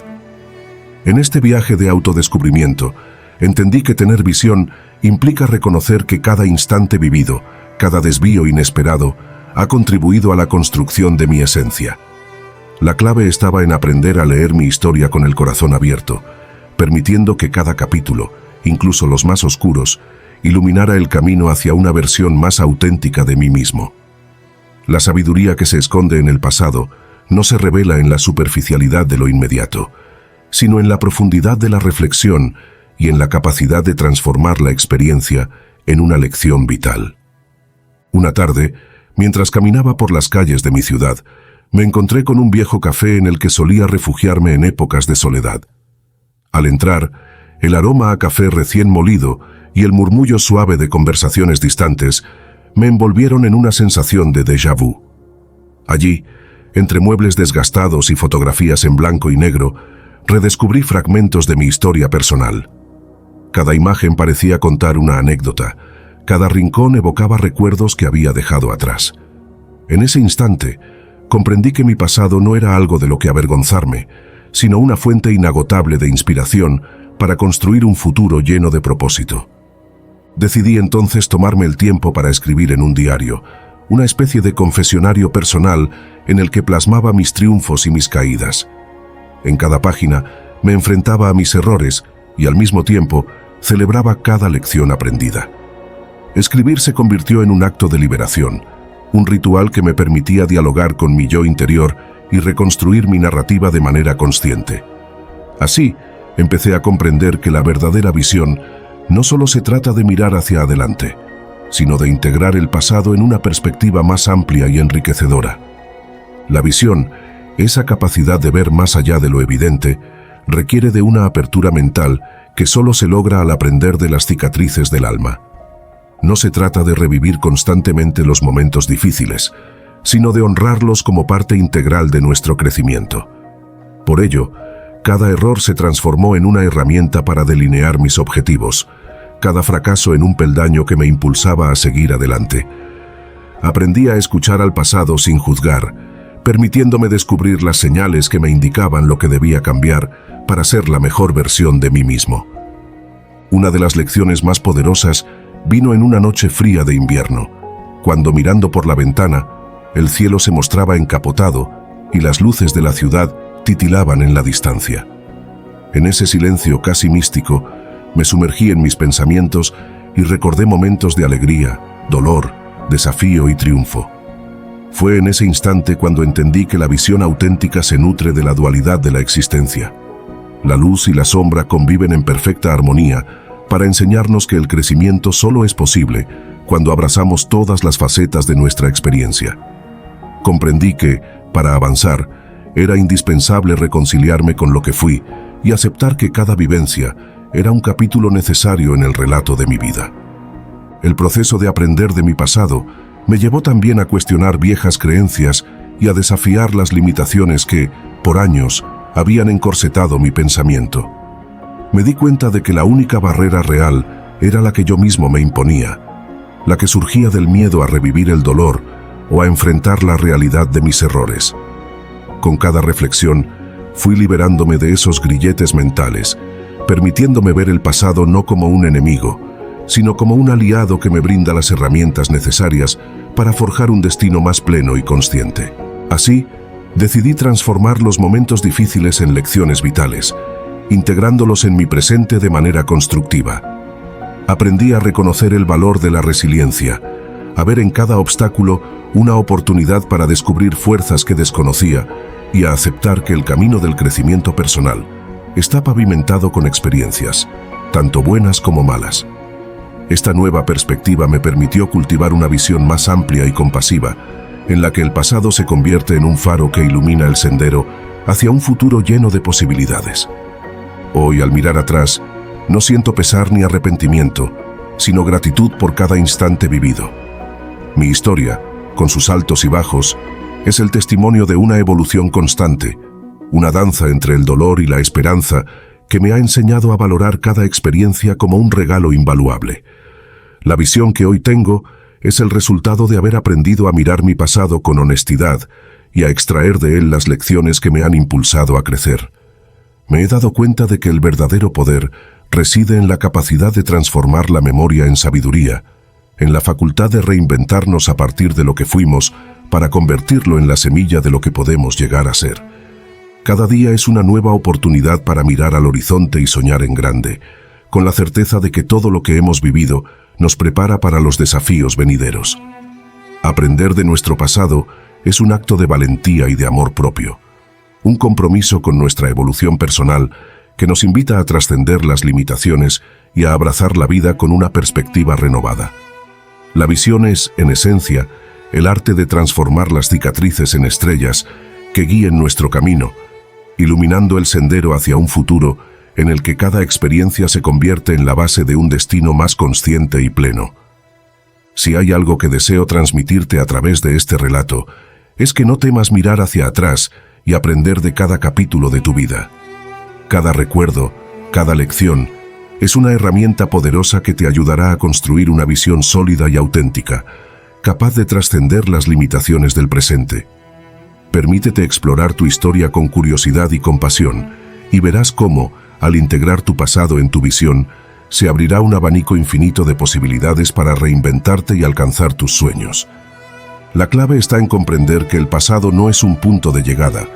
En este viaje de autodescubrimiento, entendí que tener visión implica reconocer que cada instante vivido, cada desvío inesperado, ha contribuido a la construcción de mi esencia. La clave estaba en aprender a leer mi historia con el corazón abierto, permitiendo que cada capítulo, incluso los más oscuros, iluminara el camino hacia una versión más auténtica de mí mismo. La sabiduría que se esconde en el pasado no se revela en la superficialidad de lo inmediato, sino en la profundidad de la reflexión y en la capacidad de transformar la experiencia en una lección vital. Una tarde, mientras caminaba por las calles de mi ciudad, me encontré con un viejo café en el que solía refugiarme en épocas de soledad. Al entrar, el aroma a café recién molido y el murmullo suave de conversaciones distantes me envolvieron en una sensación de déjà vu. Allí, entre muebles desgastados y fotografías en blanco y negro, redescubrí fragmentos de mi historia personal. Cada imagen parecía contar una anécdota, cada rincón evocaba recuerdos que había dejado atrás. En ese instante, comprendí que mi pasado no era algo de lo que avergonzarme, sino una fuente inagotable de inspiración para construir un futuro lleno de propósito. Decidí entonces tomarme el tiempo para escribir en un diario, una especie de confesionario personal en el que plasmaba mis triunfos y mis caídas. En cada página me enfrentaba a mis errores y al mismo tiempo celebraba cada lección aprendida. Escribir se convirtió en un acto de liberación, un ritual que me permitía dialogar con mi yo interior y reconstruir mi narrativa de manera consciente. Así, empecé a comprender que la verdadera visión no solo se trata de mirar hacia adelante, sino de integrar el pasado en una perspectiva más amplia y enriquecedora. La visión, esa capacidad de ver más allá de lo evidente, requiere de una apertura mental que solo se logra al aprender de las cicatrices del alma. No se trata de revivir constantemente los momentos difíciles, sino de honrarlos como parte integral de nuestro crecimiento. Por ello, cada error se transformó en una herramienta para delinear mis objetivos, cada fracaso en un peldaño que me impulsaba a seguir adelante. Aprendí a escuchar al pasado sin juzgar, permitiéndome descubrir las señales que me indicaban lo que debía cambiar para ser la mejor versión de mí mismo. Una de las lecciones más poderosas vino en una noche fría de invierno, cuando mirando por la ventana, el cielo se mostraba encapotado y las luces de la ciudad titilaban en la distancia. En ese silencio casi místico, me sumergí en mis pensamientos y recordé momentos de alegría, dolor, desafío y triunfo. Fue en ese instante cuando entendí que la visión auténtica se nutre de la dualidad de la existencia. La luz y la sombra conviven en perfecta armonía para enseñarnos que el crecimiento solo es posible cuando abrazamos todas las facetas de nuestra experiencia. Comprendí que, para avanzar, era indispensable reconciliarme con lo que fui y aceptar que cada vivencia era un capítulo necesario en el relato de mi vida. El proceso de aprender de mi pasado me llevó también a cuestionar viejas creencias y a desafiar las limitaciones que, por años, habían encorsetado mi pensamiento. Me di cuenta de que la única barrera real era la que yo mismo me imponía, la que surgía del miedo a revivir el dolor o a enfrentar la realidad de mis errores. Con cada reflexión, fui liberándome de esos grilletes mentales, permitiéndome ver el pasado no como un enemigo, sino como un aliado que me brinda las herramientas necesarias para forjar un destino más pleno y consciente. Así, decidí transformar los momentos difíciles en lecciones vitales, integrándolos en mi presente de manera constructiva. Aprendí a reconocer el valor de la resiliencia, a ver en cada obstáculo una oportunidad para descubrir fuerzas que desconocía y a aceptar que el camino del crecimiento personal está pavimentado con experiencias, tanto buenas como malas. Esta nueva perspectiva me permitió cultivar una visión más amplia y compasiva, en la que el pasado se convierte en un faro que ilumina el sendero hacia un futuro lleno de posibilidades. Hoy, al mirar atrás, no siento pesar ni arrepentimiento, sino gratitud por cada instante vivido. Mi historia, con sus altos y bajos, es el testimonio de una evolución constante, una danza entre el dolor y la esperanza que me ha enseñado a valorar cada experiencia como un regalo invaluable. La visión que hoy tengo es el resultado de haber aprendido a mirar mi pasado con honestidad y a extraer de él las lecciones que me han impulsado a crecer. Me he dado cuenta de que el verdadero poder reside en la capacidad de transformar la memoria en sabiduría, en la facultad de reinventarnos a partir de lo que fuimos para convertirlo en la semilla de lo que podemos llegar a ser. Cada día es una nueva oportunidad para mirar al horizonte y soñar en grande, con la certeza de que todo lo que hemos vivido nos prepara para los desafíos venideros. Aprender de nuestro pasado es un acto de valentía y de amor propio, un compromiso con nuestra evolución personal que nos invita a trascender las limitaciones y a abrazar la vida con una perspectiva renovada. La visión es, en esencia, el arte de transformar las cicatrices en estrellas que guíen nuestro camino, iluminando el sendero hacia un futuro en el que cada experiencia se convierte en la base de un destino más consciente y pleno. Si hay algo que deseo transmitirte a través de este relato, es que no temas mirar hacia atrás y aprender de cada capítulo de tu vida. Cada recuerdo, cada lección, es una herramienta poderosa que te ayudará a construir una visión sólida y auténtica, capaz de trascender las limitaciones del presente. Permítete explorar tu historia con curiosidad y compasión, y verás cómo, al integrar tu pasado en tu visión, se abrirá un abanico infinito de posibilidades para reinventarte y alcanzar tus sueños. La clave está en comprender que el pasado no es un punto de llegada,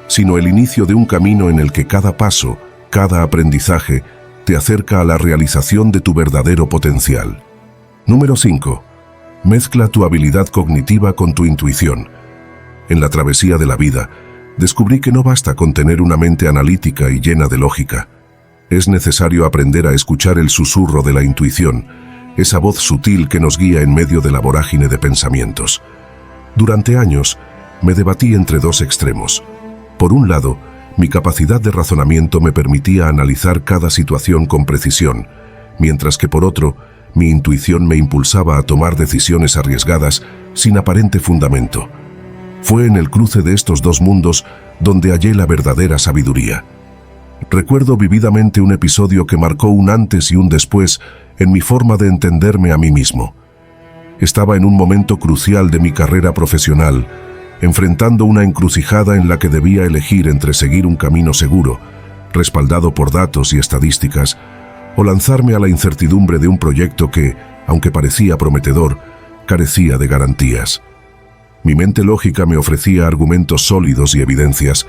sino el inicio de un camino en el que cada paso, cada aprendizaje, te acerca a la realización de tu verdadero potencial. Número 5. Mezcla tu habilidad cognitiva con tu intuición. En la travesía de la vida, descubrí que no basta con tener una mente analítica y llena de lógica. Es necesario aprender a escuchar el susurro de la intuición, esa voz sutil que nos guía en medio de la vorágine de pensamientos. Durante años, me debatí entre dos extremos. Por un lado, mi capacidad de razonamiento me permitía analizar cada situación con precisión, mientras que por otro, mi intuición me impulsaba a tomar decisiones arriesgadas sin aparente fundamento. Fue en el cruce de estos dos mundos donde hallé la verdadera sabiduría. Recuerdo vividamente un episodio que marcó un antes y un después en mi forma de entenderme a mí mismo. Estaba en un momento crucial de mi carrera profesional, enfrentando una encrucijada en la que debía elegir entre seguir un camino seguro, respaldado por datos y estadísticas, o lanzarme a la incertidumbre de un proyecto que, aunque parecía prometedor, carecía de garantías. Mi mente lógica me ofrecía argumentos sólidos y evidencias,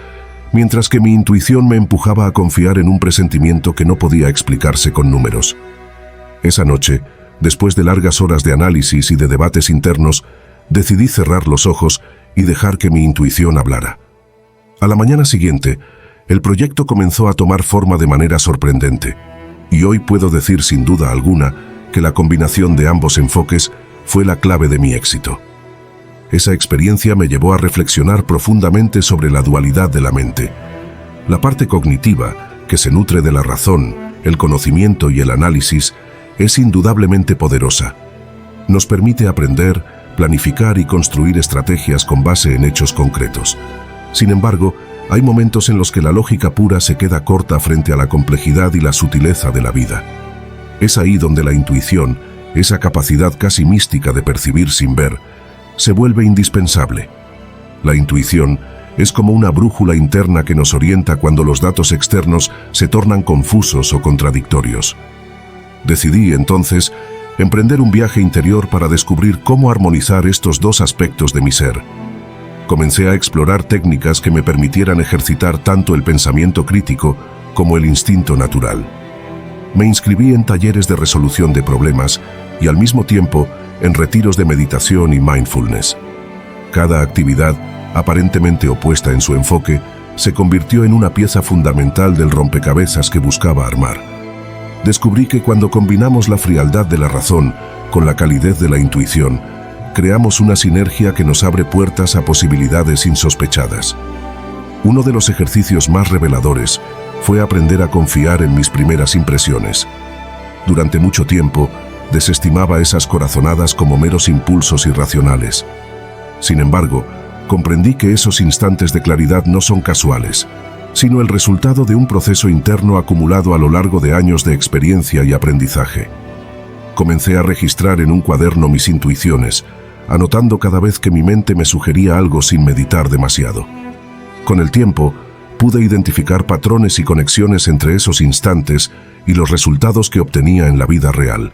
mientras que mi intuición me empujaba a confiar en un presentimiento que no podía explicarse con números. Esa noche, después de largas horas de análisis y de debates internos, decidí cerrar los ojos y dejar que mi intuición hablara. A la mañana siguiente, el proyecto comenzó a tomar forma de manera sorprendente, y hoy puedo decir sin duda alguna que la combinación de ambos enfoques fue la clave de mi éxito. Esa experiencia me llevó a reflexionar profundamente sobre la dualidad de la mente. La parte cognitiva, que se nutre de la razón, el conocimiento y el análisis, es indudablemente poderosa. Nos permite aprender, planificar y construir estrategias con base en hechos concretos. Sin embargo, hay momentos en los que la lógica pura se queda corta frente a la complejidad y la sutileza de la vida. Es ahí donde la intuición, esa capacidad casi mística de percibir sin ver, se vuelve indispensable. La intuición es como una brújula interna que nos orienta cuando los datos externos se tornan confusos o contradictorios. Decidí, entonces, emprender un viaje interior para descubrir cómo armonizar estos dos aspectos de mi ser. Comencé a explorar técnicas que me permitieran ejercitar tanto el pensamiento crítico como el instinto natural. Me inscribí en talleres de resolución de problemas y al mismo tiempo en retiros de meditación y mindfulness. Cada actividad, aparentemente opuesta en su enfoque, se convirtió en una pieza fundamental del rompecabezas que buscaba armar. Descubrí que cuando combinamos la frialdad de la razón con la calidez de la intuición, creamos una sinergia que nos abre puertas a posibilidades insospechadas. Uno de los ejercicios más reveladores fue aprender a confiar en mis primeras impresiones. Durante mucho tiempo, desestimaba esas corazonadas como meros impulsos irracionales. Sin embargo, comprendí que esos instantes de claridad no son casuales, sino el resultado de un proceso interno acumulado a lo largo de años de experiencia y aprendizaje. Comencé a registrar en un cuaderno mis intuiciones, anotando cada vez que mi mente me sugería algo sin meditar demasiado. Con el tiempo, pude identificar patrones y conexiones entre esos instantes y los resultados que obtenía en la vida real.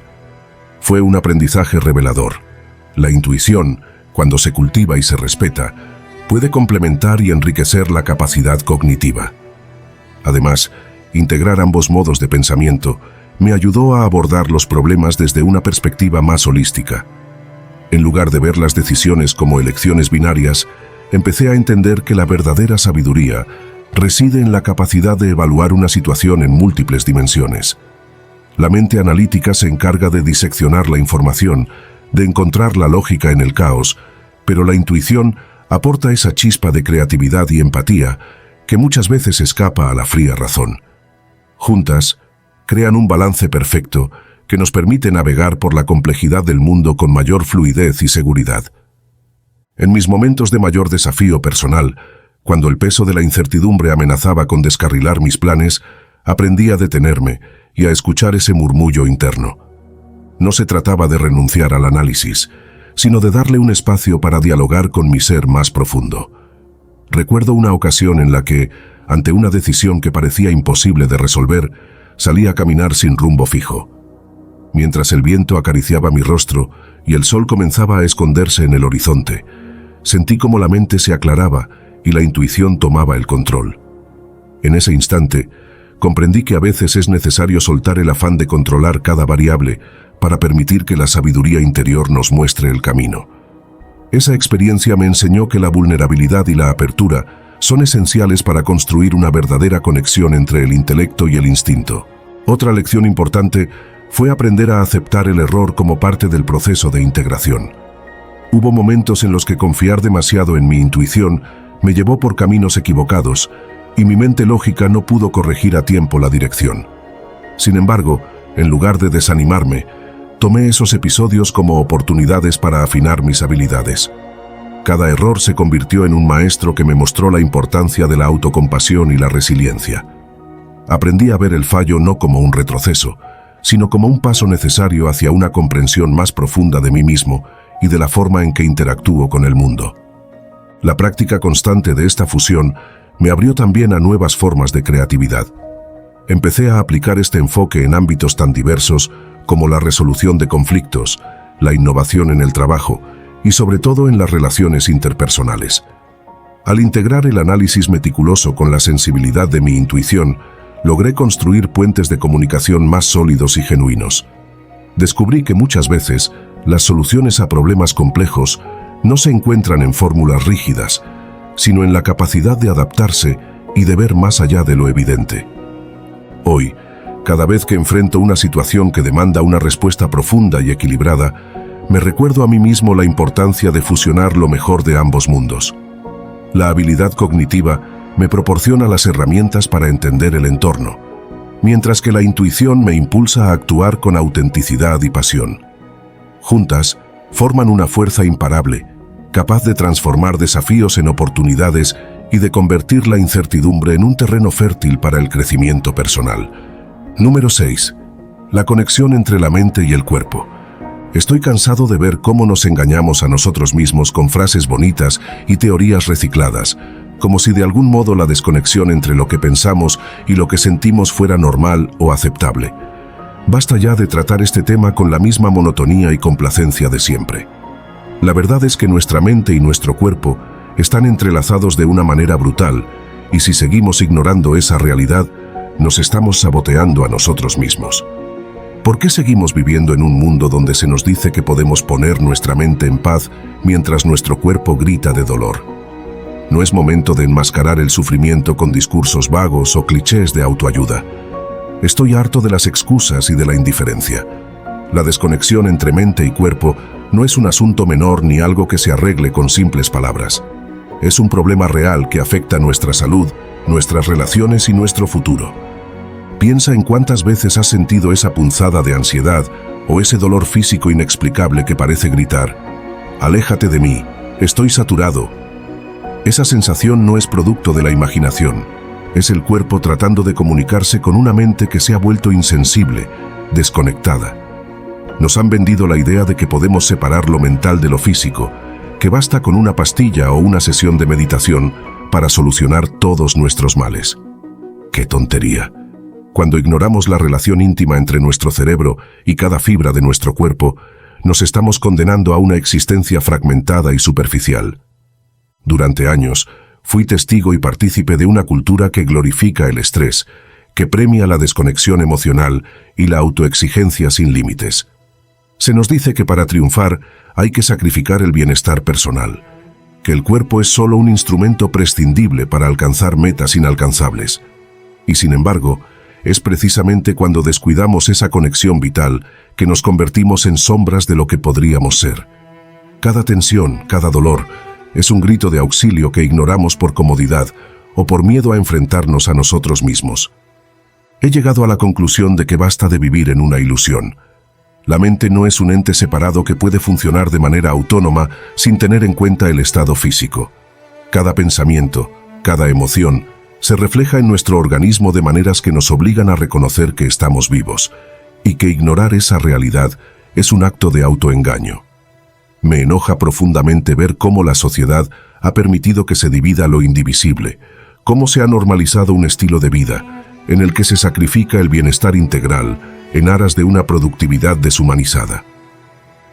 Fue un aprendizaje revelador. La intuición, cuando se cultiva y se respeta, puede complementar y enriquecer la capacidad cognitiva. Además, integrar ambos modos de pensamiento me ayudó a abordar los problemas desde una perspectiva más holística. En lugar de ver las decisiones como elecciones binarias, empecé a entender que la verdadera sabiduría reside en la capacidad de evaluar una situación en múltiples dimensiones. La mente analítica se encarga de diseccionar la información, de encontrar la lógica en el caos, pero la intuición aporta esa chispa de creatividad y empatía que muchas veces escapa a la fría razón. Juntas, crean un balance perfecto que nos permite navegar por la complejidad del mundo con mayor fluidez y seguridad. En mis momentos de mayor desafío personal, cuando el peso de la incertidumbre amenazaba con descarrilar mis planes, aprendí a detenerme y a escuchar ese murmullo interno. No se trataba de renunciar al análisis, sino de darle un espacio para dialogar con mi ser más profundo. Recuerdo una ocasión en la que, ante una decisión que parecía imposible de resolver, salí a caminar sin rumbo fijo. Mientras el viento acariciaba mi rostro y el sol comenzaba a esconderse en el horizonte, sentí como la mente se aclaraba y la intuición tomaba el control. En ese instante, comprendí que a veces es necesario soltar el afán de controlar cada variable para permitir que la sabiduría interior nos muestre el camino. Esa experiencia me enseñó que la vulnerabilidad y la apertura son esenciales para construir una verdadera conexión entre el intelecto y el instinto. Otra lección importante fue aprender a aceptar el error como parte del proceso de integración. Hubo momentos en los que confiar demasiado en mi intuición me llevó por caminos equivocados y mi mente lógica no pudo corregir a tiempo la dirección. Sin embargo, en lugar de desanimarme, tomé esos episodios como oportunidades para afinar mis habilidades. Cada error se convirtió en un maestro que me mostró la importancia de la autocompasión y la resiliencia. Aprendí a ver el fallo no como un retroceso, sino como un paso necesario hacia una comprensión más profunda de mí mismo y de la forma en que interactúo con el mundo. La práctica constante de esta fusión me abrió también a nuevas formas de creatividad. Empecé a aplicar este enfoque en ámbitos tan diversos como la resolución de conflictos, la innovación en el trabajo y sobre todo en las relaciones interpersonales. Al integrar el análisis meticuloso con la sensibilidad de mi intuición, logré construir puentes de comunicación más sólidos y genuinos. Descubrí que muchas veces las soluciones a problemas complejos no se encuentran en fórmulas rígidas, sino en la capacidad de adaptarse y de ver más allá de lo evidente. Hoy, cada vez que enfrento una situación que demanda una respuesta profunda y equilibrada, me recuerdo a mí mismo la importancia de fusionar lo mejor de ambos mundos. La habilidad cognitiva me proporciona las herramientas para entender el entorno, mientras que la intuición me impulsa a actuar con autenticidad y pasión. Juntas, forman una fuerza imparable, capaz de transformar desafíos en oportunidades y de convertir la incertidumbre en un terreno fértil para el crecimiento personal. Número 6. La conexión entre la mente y el cuerpo. Estoy cansado de ver cómo nos engañamos a nosotros mismos con frases bonitas y teorías recicladas, como si de algún modo la desconexión entre lo que pensamos y lo que sentimos fuera normal o aceptable. Basta ya de tratar este tema con la misma monotonía y complacencia de siempre. La verdad es que nuestra mente y nuestro cuerpo están entrelazados de una manera brutal, y si seguimos ignorando esa realidad, nos estamos saboteando a nosotros mismos. ¿Por qué seguimos viviendo en un mundo donde se nos dice que podemos poner nuestra mente en paz mientras nuestro cuerpo grita de dolor? No es momento de enmascarar el sufrimiento con discursos vagos o clichés de autoayuda. Estoy harto de las excusas y de la indiferencia. La desconexión entre mente y cuerpo no es un asunto menor ni algo que se arregle con simples palabras. Es un problema real que afecta nuestra salud, nuestras relaciones y nuestro futuro. Piensa en cuántas veces has sentido esa punzada de ansiedad o ese dolor físico inexplicable que parece gritar: «Aléjate de mí, estoy saturado». Esa sensación no es producto de la imaginación. Es el cuerpo tratando de comunicarse con una mente que se ha vuelto insensible, desconectada. Nos han vendido la idea de que podemos separar lo mental de lo físico, que basta con una pastilla o una sesión de meditación para solucionar todos nuestros males. ¡Qué tontería! Cuando ignoramos la relación íntima entre nuestro cerebro y cada fibra de nuestro cuerpo, nos estamos condenando a una existencia fragmentada y superficial. Durante años, fui testigo y partícipe de una cultura que glorifica el estrés, que premia la desconexión emocional y la autoexigencia sin límites. Se nos dice que para triunfar hay que sacrificar el bienestar personal, que el cuerpo es solo un instrumento prescindible para alcanzar metas inalcanzables. Y sin embargo, es precisamente cuando descuidamos esa conexión vital que nos convertimos en sombras de lo que podríamos ser. Cada tensión, cada dolor, es un grito de auxilio que ignoramos por comodidad o por miedo a enfrentarnos a nosotros mismos. He llegado a la conclusión de que basta de vivir en una ilusión. La mente no es un ente separado que puede funcionar de manera autónoma sin tener en cuenta el estado físico. Cada pensamiento, cada emoción, se refleja en nuestro organismo de maneras que nos obligan a reconocer que estamos vivos, y que ignorar esa realidad es un acto de autoengaño. Me enoja profundamente ver cómo la sociedad ha permitido que se divida lo indivisible, cómo se ha normalizado un estilo de vida en el que se sacrifica el bienestar integral en aras de una productividad deshumanizada.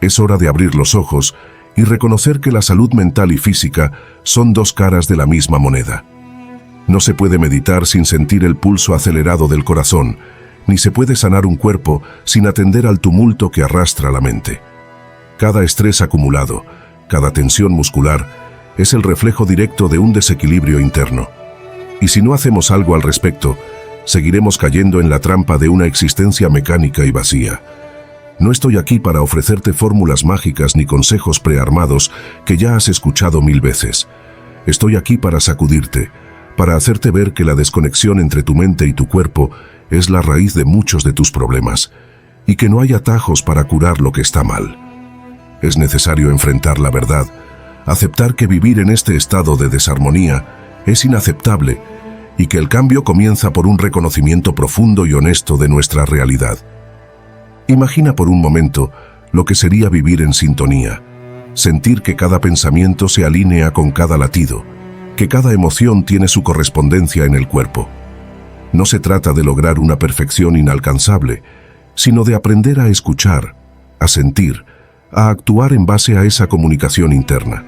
Es hora de abrir los ojos y reconocer que la salud mental y física son dos caras de la misma moneda. No se puede meditar sin sentir el pulso acelerado del corazón, ni se puede sanar un cuerpo sin atender al tumulto que arrastra la mente. Cada estrés acumulado, cada tensión muscular, es el reflejo directo de un desequilibrio interno. Y si no hacemos algo al respecto, seguiremos cayendo en la trampa de una existencia mecánica y vacía. No estoy aquí para ofrecerte fórmulas mágicas ni consejos prearmados que ya has escuchado 1000 veces. Estoy aquí para sacudirte, para hacerte ver que la desconexión entre tu mente y tu cuerpo es la raíz de muchos de tus problemas, y que no hay atajos para curar lo que está mal. Es necesario enfrentar la verdad, aceptar que vivir en este estado de desarmonía es inaceptable, y que el cambio comienza por un reconocimiento profundo y honesto de nuestra realidad. Imagina por un momento lo que sería vivir en sintonía, sentir que cada pensamiento se alinea con cada latido, que cada emoción tiene su correspondencia en el cuerpo. No se trata de lograr una perfección inalcanzable, sino de aprender a escuchar, a sentir, a actuar en base a esa comunicación interna.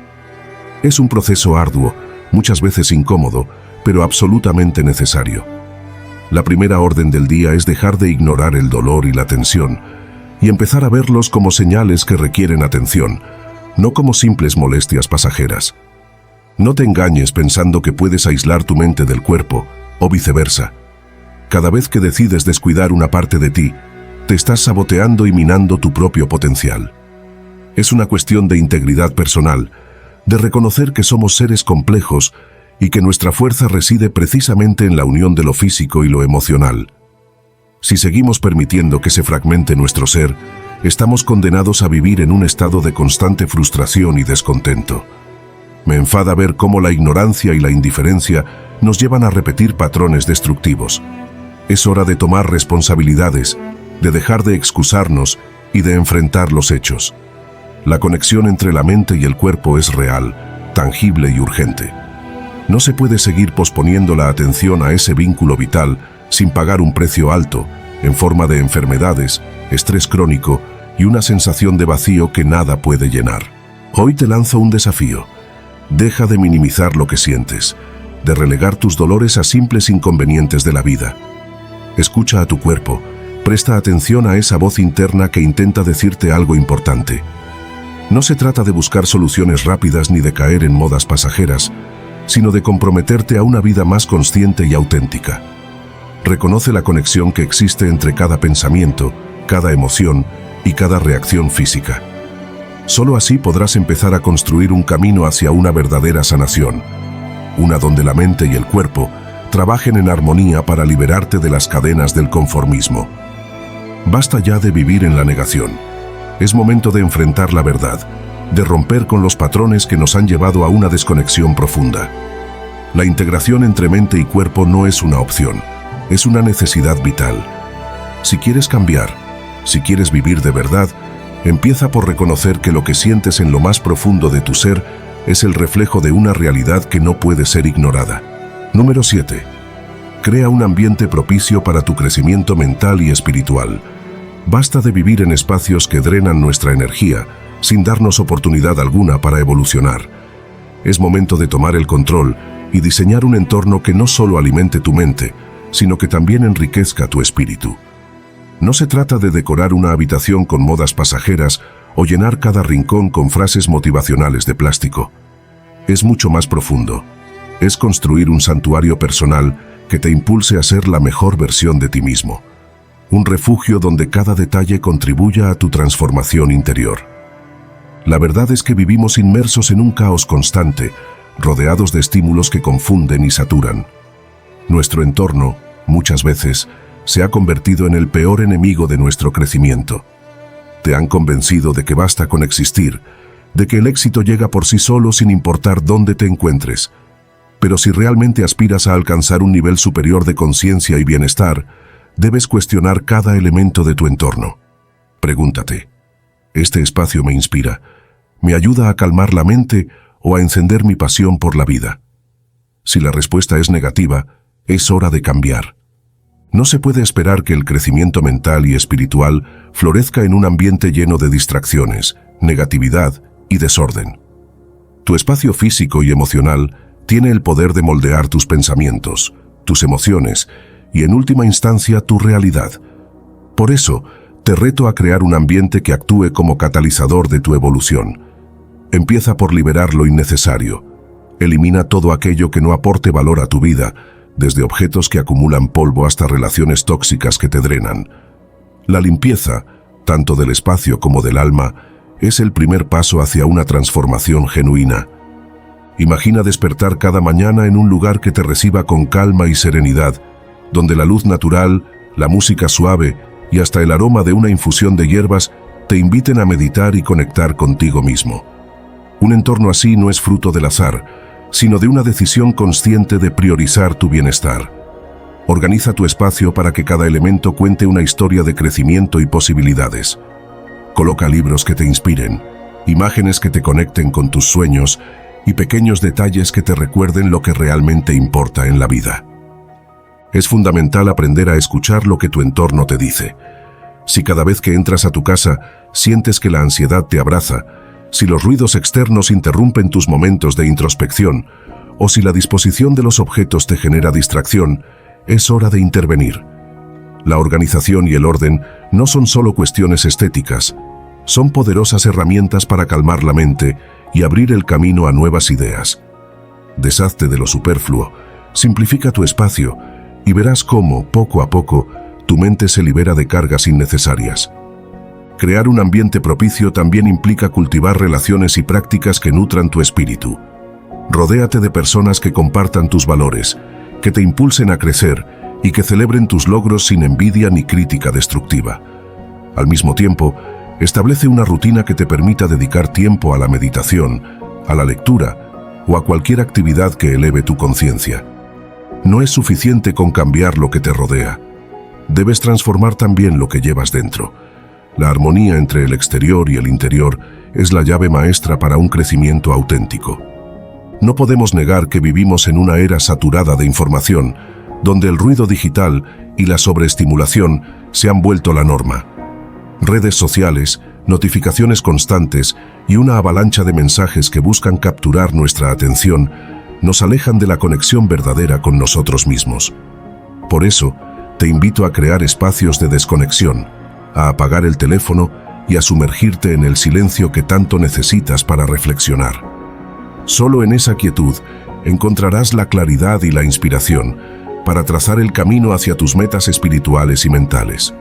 Es un proceso arduo, muchas veces incómodo, pero absolutamente necesario. La primera orden del día es dejar de ignorar el dolor y la tensión, y empezar a verlos como señales que requieren atención, no como simples molestias pasajeras. No te engañes pensando que puedes aislar tu mente del cuerpo, o viceversa. Cada vez que decides descuidar una parte de ti, te estás saboteando y minando tu propio potencial. Es una cuestión de integridad personal, de reconocer que somos seres complejos y que nuestra fuerza reside precisamente en la unión de lo físico y lo emocional. Si seguimos permitiendo que se fragmente nuestro ser, estamos condenados a vivir en un estado de constante frustración y descontento. Me enfada ver cómo la ignorancia y la indiferencia nos llevan a repetir patrones destructivos. Es hora de tomar responsabilidades, de dejar de excusarnos y de enfrentar los hechos. La conexión entre la mente y el cuerpo es real, tangible y urgente. No se puede seguir posponiendo la atención a ese vínculo vital sin pagar un precio alto, en forma de enfermedades, estrés crónico y una sensación de vacío que nada puede llenar. Hoy te lanzo un desafío. Deja de minimizar lo que sientes, de relegar tus dolores a simples inconvenientes de la vida. Escucha a tu cuerpo, presta atención a esa voz interna que intenta decirte algo importante. No se trata de buscar soluciones rápidas ni de caer en modas pasajeras, sino de comprometerte a una vida más consciente y auténtica. Reconoce la conexión que existe entre cada pensamiento, cada emoción y cada reacción física. Solo así podrás empezar a construir un camino hacia una verdadera sanación, una donde la mente y el cuerpo trabajen en armonía para liberarte de las cadenas del conformismo. Basta ya de vivir en la negación. Es momento de enfrentar la verdad, de romper con los patrones que nos han llevado a una desconexión profunda. La integración entre mente y cuerpo no es una opción, es una necesidad vital. Si quieres cambiar, si quieres vivir de verdad, Empieza por reconocer que lo que sientes en lo más profundo de tu ser es el reflejo de una realidad que no puede ser ignorada. Número 7. Crea un ambiente propicio para tu crecimiento mental y espiritual. Basta de vivir en espacios que drenan nuestra energía, sin darnos oportunidad alguna para evolucionar. Es momento de tomar el control y diseñar un entorno que no solo alimente tu mente, sino que también enriquezca tu espíritu. No se trata de decorar una habitación con modas pasajeras o llenar cada rincón con frases motivacionales de plástico. Es mucho más profundo. Es construir un santuario personal que te impulse a ser la mejor versión de ti mismo. Un refugio donde cada detalle contribuya a tu transformación interior. La verdad es que vivimos inmersos en un caos constante, rodeados de estímulos que confunden y saturan. Nuestro entorno, muchas veces, se ha convertido en el peor enemigo de nuestro crecimiento. Te han convencido de que basta con existir, de que el éxito llega por sí solo sin importar dónde te encuentres. Pero si realmente aspiras a alcanzar un nivel superior de conciencia y bienestar, debes cuestionar cada elemento de tu entorno. Pregúntate, ¿este espacio me inspira? ¿Me ayuda a calmar la mente o a encender mi pasión por la vida? Si la respuesta es negativa, es hora de cambiar. No se puede esperar que el crecimiento mental y espiritual florezca en un ambiente lleno de distracciones, negatividad y desorden. Tu espacio físico y emocional tiene el poder de moldear tus pensamientos, tus emociones y, en última instancia, tu realidad. Por eso, te reto a crear un ambiente que actúe como catalizador de tu evolución. Empieza por liberar lo innecesario. Elimina todo aquello que no aporte valor a tu vida, desde objetos que acumulan polvo hasta relaciones tóxicas que te drenan. La limpieza, tanto del espacio como del alma, es el primer paso hacia una transformación genuina. Imagina despertar cada mañana en un lugar que te reciba con calma y serenidad, donde la luz natural, la música suave y hasta el aroma de una infusión de hierbas te inviten a meditar y conectar contigo mismo. Un entorno así no es fruto del azar, sino de una decisión consciente de priorizar tu bienestar. Organiza tu espacio para que cada elemento cuente una historia de crecimiento y posibilidades. Coloca libros que te inspiren, imágenes que te conecten con tus sueños y pequeños detalles que te recuerden lo que realmente importa en la vida. Es fundamental aprender a escuchar lo que tu entorno te dice. Si cada vez que entras a tu casa sientes que la ansiedad te abraza, si los ruidos externos interrumpen tus momentos de introspección, o si la disposición de los objetos te genera distracción, es hora de intervenir. La organización y el orden no son solo cuestiones estéticas, son poderosas herramientas para calmar la mente y abrir el camino a nuevas ideas. Deshazte de lo superfluo, simplifica tu espacio y verás cómo, poco a poco, tu mente se libera de cargas innecesarias. Crear un ambiente propicio también implica cultivar relaciones y prácticas que nutran tu espíritu. Rodéate de personas que compartan tus valores, que te impulsen a crecer y que celebren tus logros sin envidia ni crítica destructiva. Al mismo tiempo, establece una rutina que te permita dedicar tiempo a la meditación, a la lectura o a cualquier actividad que eleve tu conciencia. No es suficiente con cambiar lo que te rodea. Debes transformar también lo que llevas dentro. La armonía entre el exterior y el interior es la llave maestra para un crecimiento auténtico. No podemos negar que vivimos en una era saturada de información, donde el ruido digital y la sobreestimulación se han vuelto la norma. Redes sociales, notificaciones constantes y una avalancha de mensajes que buscan capturar nuestra atención nos alejan de la conexión verdadera con nosotros mismos. Por eso, te invito a crear espacios de desconexión, a apagar el teléfono y a sumergirte en el silencio que tanto necesitas para reflexionar. Solo en esa quietud encontrarás la claridad y la inspiración para trazar el camino hacia tus metas espirituales y mentales.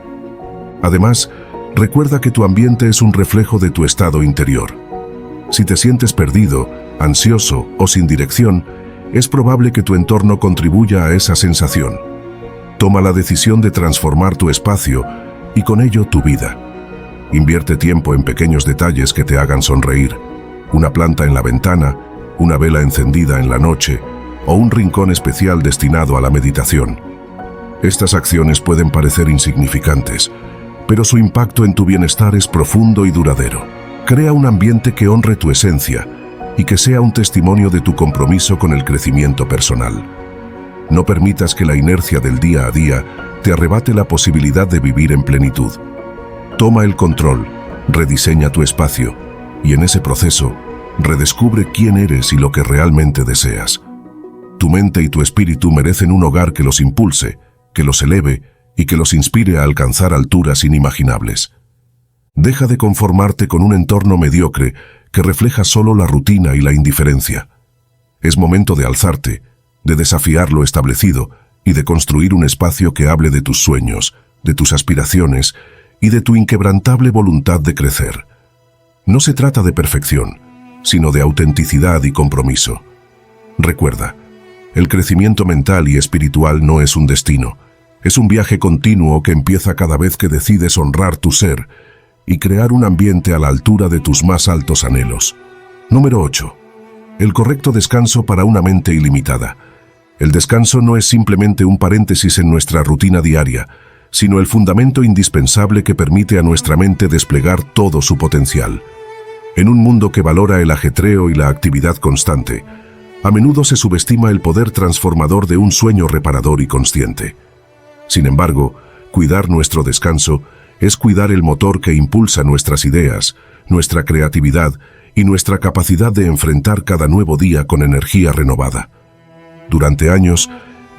Además, recuerda que tu ambiente es un reflejo de tu estado interior. Si te sientes perdido, ansioso o sin dirección, es probable que tu entorno contribuya a esa sensación. Toma la decisión de transformar tu espacio y con ello tu vida. Invierte tiempo en pequeños detalles que te hagan sonreír. Una planta en la ventana, una vela encendida en la noche o un rincón especial destinado a la meditación. Estas acciones pueden parecer insignificantes, pero su impacto en tu bienestar es profundo y duradero. Crea un ambiente que honre tu esencia y que sea un testimonio de tu compromiso con el crecimiento personal. No permitas que la inercia del día a día te arrebate la posibilidad de vivir en plenitud. Toma el control, rediseña tu espacio y en ese proceso, redescubre quién eres y lo que realmente deseas. Tu mente y tu espíritu merecen un hogar que los impulse, que los eleve y que los inspire a alcanzar alturas inimaginables. Deja de conformarte con un entorno mediocre que refleja solo la rutina y la indiferencia. Es momento de alzarte, de desafiar lo establecido y de construir un espacio que hable de tus sueños, de tus aspiraciones y de tu inquebrantable voluntad de crecer. No se trata de perfección, sino de autenticidad y compromiso. Recuerda, el crecimiento mental y espiritual no es un destino, es un viaje continuo que empieza cada vez que decides honrar tu ser y crear un ambiente a la altura de tus más altos anhelos. Número 8. El correcto descanso para una mente ilimitada. El descanso no es simplemente un paréntesis en nuestra rutina diaria, sino el fundamento indispensable que permite a nuestra mente desplegar todo su potencial. En un mundo que valora el ajetreo y la actividad constante, a menudo se subestima el poder transformador de un sueño reparador y consciente. Sin embargo, cuidar nuestro descanso es cuidar el motor que impulsa nuestras ideas, nuestra creatividad y nuestra capacidad de enfrentar cada nuevo día con energía renovada. Durante años,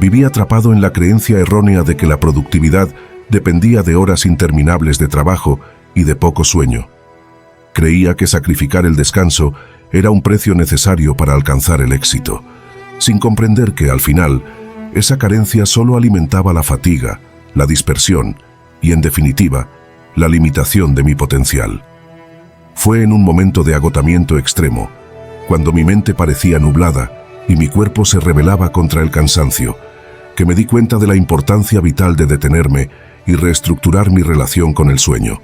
viví atrapado en la creencia errónea de que la productividad dependía de horas interminables de trabajo y de poco sueño. Creía que sacrificar el descanso era un precio necesario para alcanzar el éxito, sin comprender que, al final, esa carencia solo alimentaba la fatiga, la dispersión y, en definitiva, la limitación de mi potencial. Fue en un momento de agotamiento extremo, cuando mi mente parecía nublada y mi cuerpo se rebelaba contra el cansancio, que me di cuenta de la importancia vital de detenerme y reestructurar mi relación con el sueño.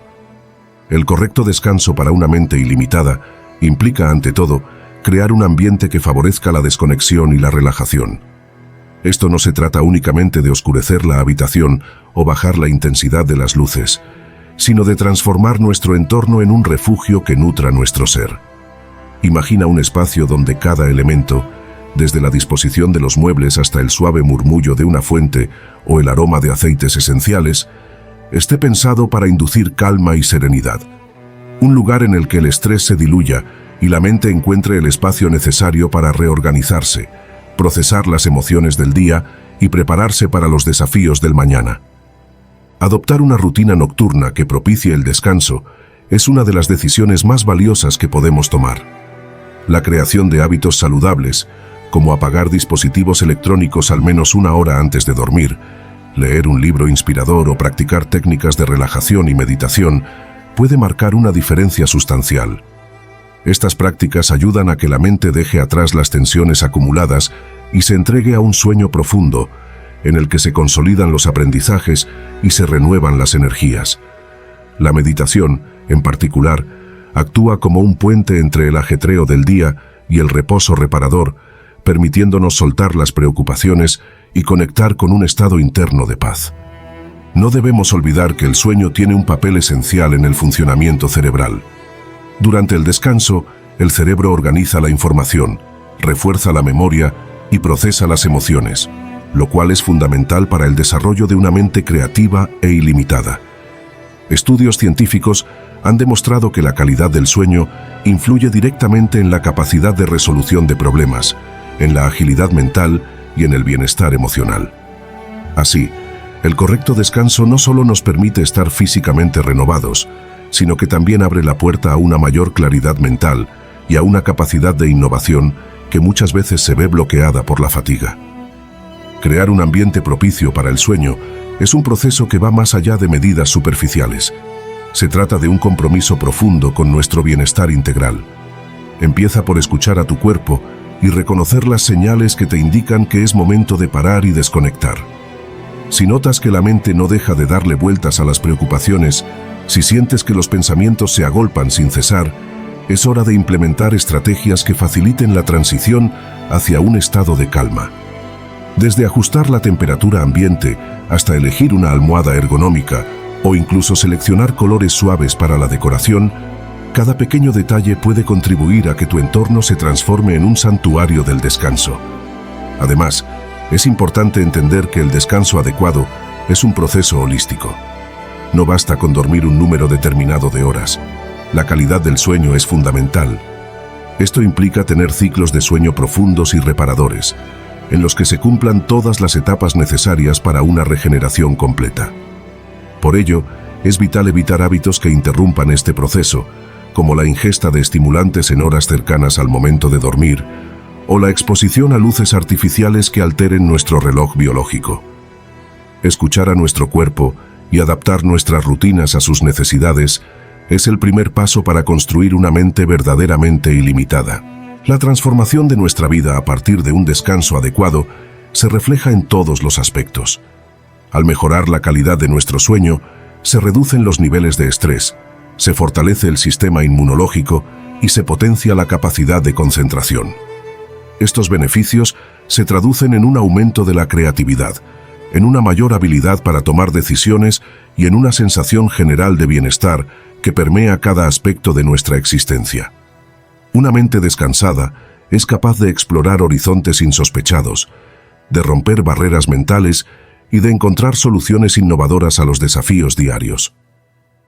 El correcto descanso para una mente ilimitada implica, ante todo, crear un ambiente que favorezca la desconexión y la relajación. Esto no se trata únicamente de oscurecer la habitación o bajar la intensidad de las luces, sino de transformar nuestro entorno en un refugio que nutra nuestro ser. Imagina un espacio donde cada elemento, desde la disposición de los muebles hasta el suave murmullo de una fuente o el aroma de aceites esenciales, esté pensado para inducir calma y serenidad. Un lugar en el que el estrés se diluya y la mente encuentre el espacio necesario para reorganizarse, procesar las emociones del día y prepararse para los desafíos del mañana. Adoptar una rutina nocturna que propicie el descanso es una de las decisiones más valiosas que podemos tomar. La creación de hábitos saludables, como apagar dispositivos electrónicos al menos una hora antes de dormir, leer un libro inspirador o practicar técnicas de relajación y meditación, puede marcar una diferencia sustancial. Estas prácticas ayudan a que la mente deje atrás las tensiones acumuladas y se entregue a un sueño profundo, en el que se consolidan los aprendizajes y se renuevan las energías. La meditación, en particular, actúa como un puente entre el ajetreo del día y el reposo reparador, permitiéndonos soltar las preocupaciones y conectar con un estado interno de paz. No debemos olvidar que el sueño tiene un papel esencial en el funcionamiento cerebral. Durante el descanso, el cerebro organiza la información, refuerza la memoria y procesa las emociones, lo cual es fundamental para el desarrollo de una mente creativa e ilimitada. Estudios científicos han demostrado que la calidad del sueño influye directamente en la capacidad de resolución de problemas, en la agilidad mental y en el bienestar emocional. Así, el correcto descanso no solo nos permite estar físicamente renovados, sino que también abre la puerta a una mayor claridad mental y a una capacidad de innovación que muchas veces se ve bloqueada por la fatiga. Crear un ambiente propicio para el sueño es un proceso que va más allá de medidas superficiales. Se trata de un compromiso profundo con nuestro bienestar integral. Empieza por escuchar a tu cuerpo y reconocer las señales que te indican que es momento de parar y desconectar. Si notas que la mente no deja de darle vueltas a las preocupaciones, si sientes que los pensamientos se agolpan sin cesar, es hora de implementar estrategias que faciliten la transición hacia un estado de calma. Desde ajustar la temperatura ambiente hasta elegir una almohada ergonómica o incluso seleccionar colores suaves para la decoración, cada pequeño detalle puede contribuir a que tu entorno se transforme en un santuario del descanso. Además, es importante entender que el descanso adecuado es un proceso holístico. No basta con dormir un número determinado de horas. La calidad del sueño es fundamental. Esto implica tener ciclos de sueño profundos y reparadores, en los que se cumplan todas las etapas necesarias para una regeneración completa. Por ello, es vital evitar hábitos que interrumpan este proceso, como la ingesta de estimulantes en horas cercanas al momento de dormir, o la exposición a luces artificiales que alteren nuestro reloj biológico. Escuchar a nuestro cuerpo y adaptar nuestras rutinas a sus necesidades es el primer paso para construir una mente verdaderamente ilimitada. La transformación de nuestra vida a partir de un descanso adecuado se refleja en todos los aspectos. Al mejorar la calidad de nuestro sueño, se reducen los niveles de estrés, se fortalece el sistema inmunológico y se potencia la capacidad de concentración. Estos beneficios se traducen en un aumento de la creatividad, en una mayor habilidad para tomar decisiones y en una sensación general de bienestar que permea cada aspecto de nuestra existencia. Una mente descansada es capaz de explorar horizontes insospechados, de romper barreras mentales y de encontrar soluciones innovadoras a los desafíos diarios.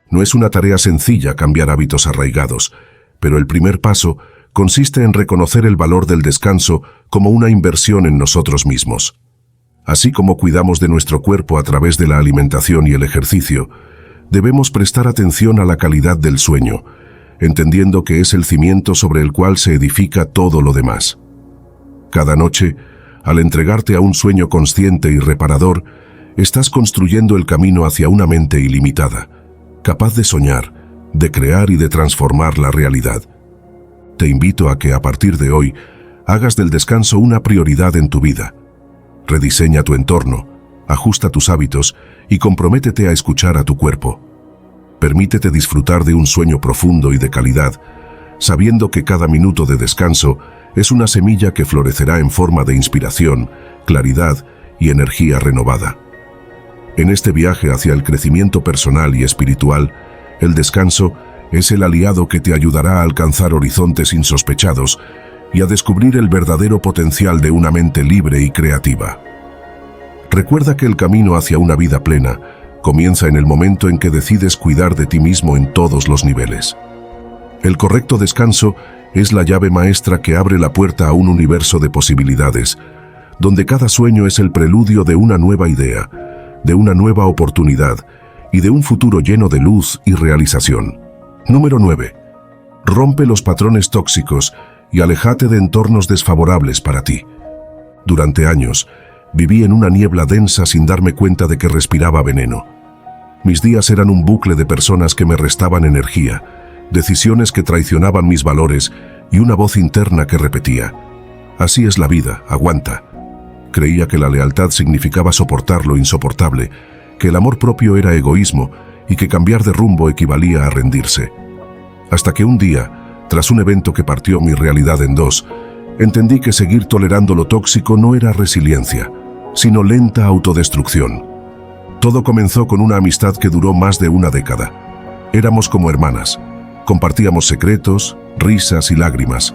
No es una tarea sencilla cambiar hábitos arraigados, pero el primer paso consiste en reconocer el valor del descanso como una inversión en nosotros mismos. Así como cuidamos de nuestro cuerpo a través de la alimentación y el ejercicio, debemos prestar atención a la calidad del sueño, entendiendo que es el cimiento sobre el cual se edifica todo lo demás. Cada noche, al entregarte a un sueño consciente y reparador, estás construyendo el camino hacia una mente ilimitada, capaz de soñar, de crear y de transformar la realidad. Te invito a que a partir de hoy hagas del descanso una prioridad en tu vida. Rediseña tu entorno, ajusta tus hábitos y comprométete a escuchar a tu cuerpo. Permítete disfrutar de un sueño profundo y de calidad, sabiendo que cada minuto de descanso es una semilla que florecerá en forma de inspiración, claridad y energía renovada. En este viaje hacia el crecimiento personal y espiritual, el descanso es el aliado que te ayudará a alcanzar horizontes insospechados y a descubrir el verdadero potencial de una mente libre y creativa. Recuerda que el camino hacia una vida plena comienza en el momento en que decides cuidar de ti mismo en todos los niveles. El correcto descanso es la llave maestra que abre la puerta a un universo de posibilidades, donde cada sueño es el preludio de una nueva idea, de una nueva oportunidad y de un futuro lleno de luz y realización. Número 9. Rompe los patrones tóxicos y aléjate de entornos desfavorables para ti. Durante años, viví en una niebla densa sin darme cuenta de que respiraba veneno. Mis días eran un bucle de personas que me restaban energía, decisiones que traicionaban mis valores y una voz interna que repetía: así es la vida, aguanta. Creía que la lealtad significaba soportar lo insoportable, que el amor propio era egoísmo y que cambiar de rumbo equivalía a rendirse. Hasta que un día, tras un evento que partió mi realidad en dos, entendí que seguir tolerando lo tóxico no era resiliencia, sino lenta autodestrucción. Todo comenzó con una amistad que duró más de una década. Éramos como hermanas, compartíamos secretos, risas y lágrimas,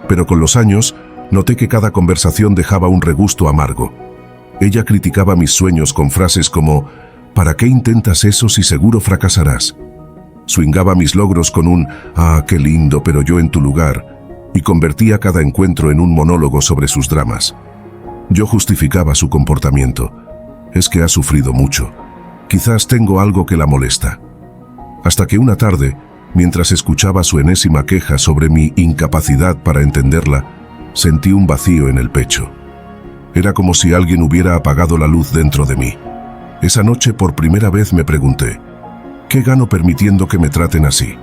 pero con los años noté que cada conversación dejaba un regusto amargo. Ella criticaba mis sueños con frases como: ¿para qué intentas eso si seguro fracasarás? Swingaba mis logros con un «ah, qué lindo, pero yo en tu lugar», y convertía cada encuentro en un monólogo sobre sus dramas. Yo justificaba su comportamiento. Es que ha sufrido mucho. Quizás tengo algo que la molesta. Hasta que una tarde, mientras escuchaba su enésima queja sobre mi incapacidad para entenderla, sentí un vacío en el pecho. Era como si alguien hubiera apagado la luz dentro de mí. Esa noche por primera vez me pregunté: ¿qué gano permitiendo que me traten así?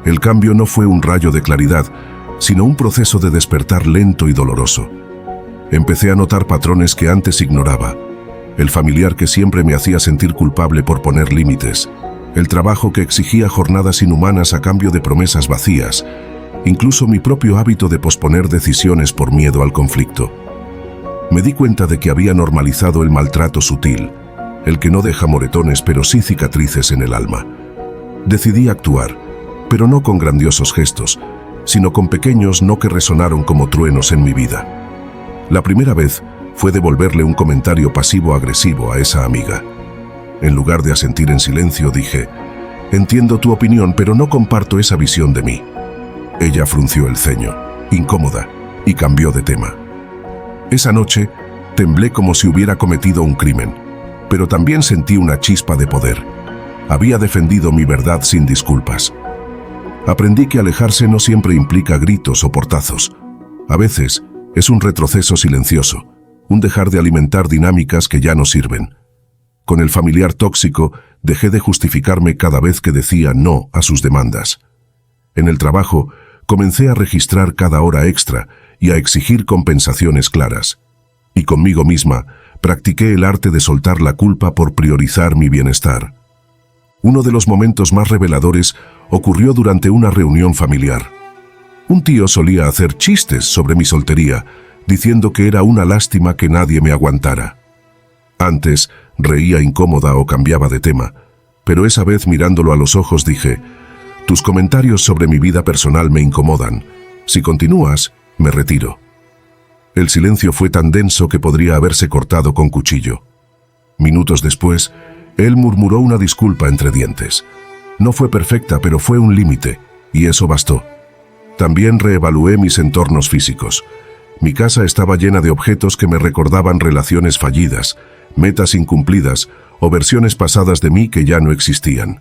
El cambio no fue un rayo de claridad, sino un proceso de despertar lento y doloroso. Empecé a notar patrones que antes ignoraba: el familiar que siempre me hacía sentir culpable por poner límites, el trabajo que exigía jornadas inhumanas a cambio de promesas vacías, incluso mi propio hábito de posponer decisiones por miedo al conflicto. Me di cuenta de que había normalizado el maltrato sutil, el que no deja moretones pero sí cicatrices en el alma. Decidí actuar, pero no con grandiosos gestos, sino con pequeños no que resonaron como truenos en mi vida. La primera vez fue devolverle un comentario pasivo-agresivo a esa amiga. En lugar de asentir en silencio, dije: «Entiendo tu opinión, pero no comparto esa visión de mí». Ella frunció el ceño, incómoda, y cambió de tema. Esa noche, temblé como si hubiera cometido un crimen, pero también sentí una chispa de poder. Había defendido mi verdad sin disculpas. Aprendí que alejarse no siempre implica gritos o portazos. A veces es un retroceso silencioso, un dejar de alimentar dinámicas que ya no sirven. Con el familiar tóxico, dejé de justificarme cada vez que decía no a sus demandas. En el trabajo, comencé a registrar cada hora extra y a exigir compensaciones claras. Y conmigo misma, practiqué el arte de soltar la culpa por priorizar mi bienestar. Uno de los momentos más reveladores ocurrió durante una reunión familiar. Un tío solía hacer chistes sobre mi soltería, diciendo que era una lástima que nadie me aguantara. Antes, reía incómoda o cambiaba de tema, pero esa vez mirándolo a los ojos dije: «Tus comentarios sobre mi vida personal me incomodan. Si continúas, me retiro». El silencio fue tan denso que podría haberse cortado con cuchillo. Minutos después, él murmuró una disculpa entre dientes. No fue perfecta, pero fue un límite, y eso bastó. También reevalué mis entornos físicos. Mi casa estaba llena de objetos que me recordaban relaciones fallidas, metas incumplidas o versiones pasadas de mí que ya no existían.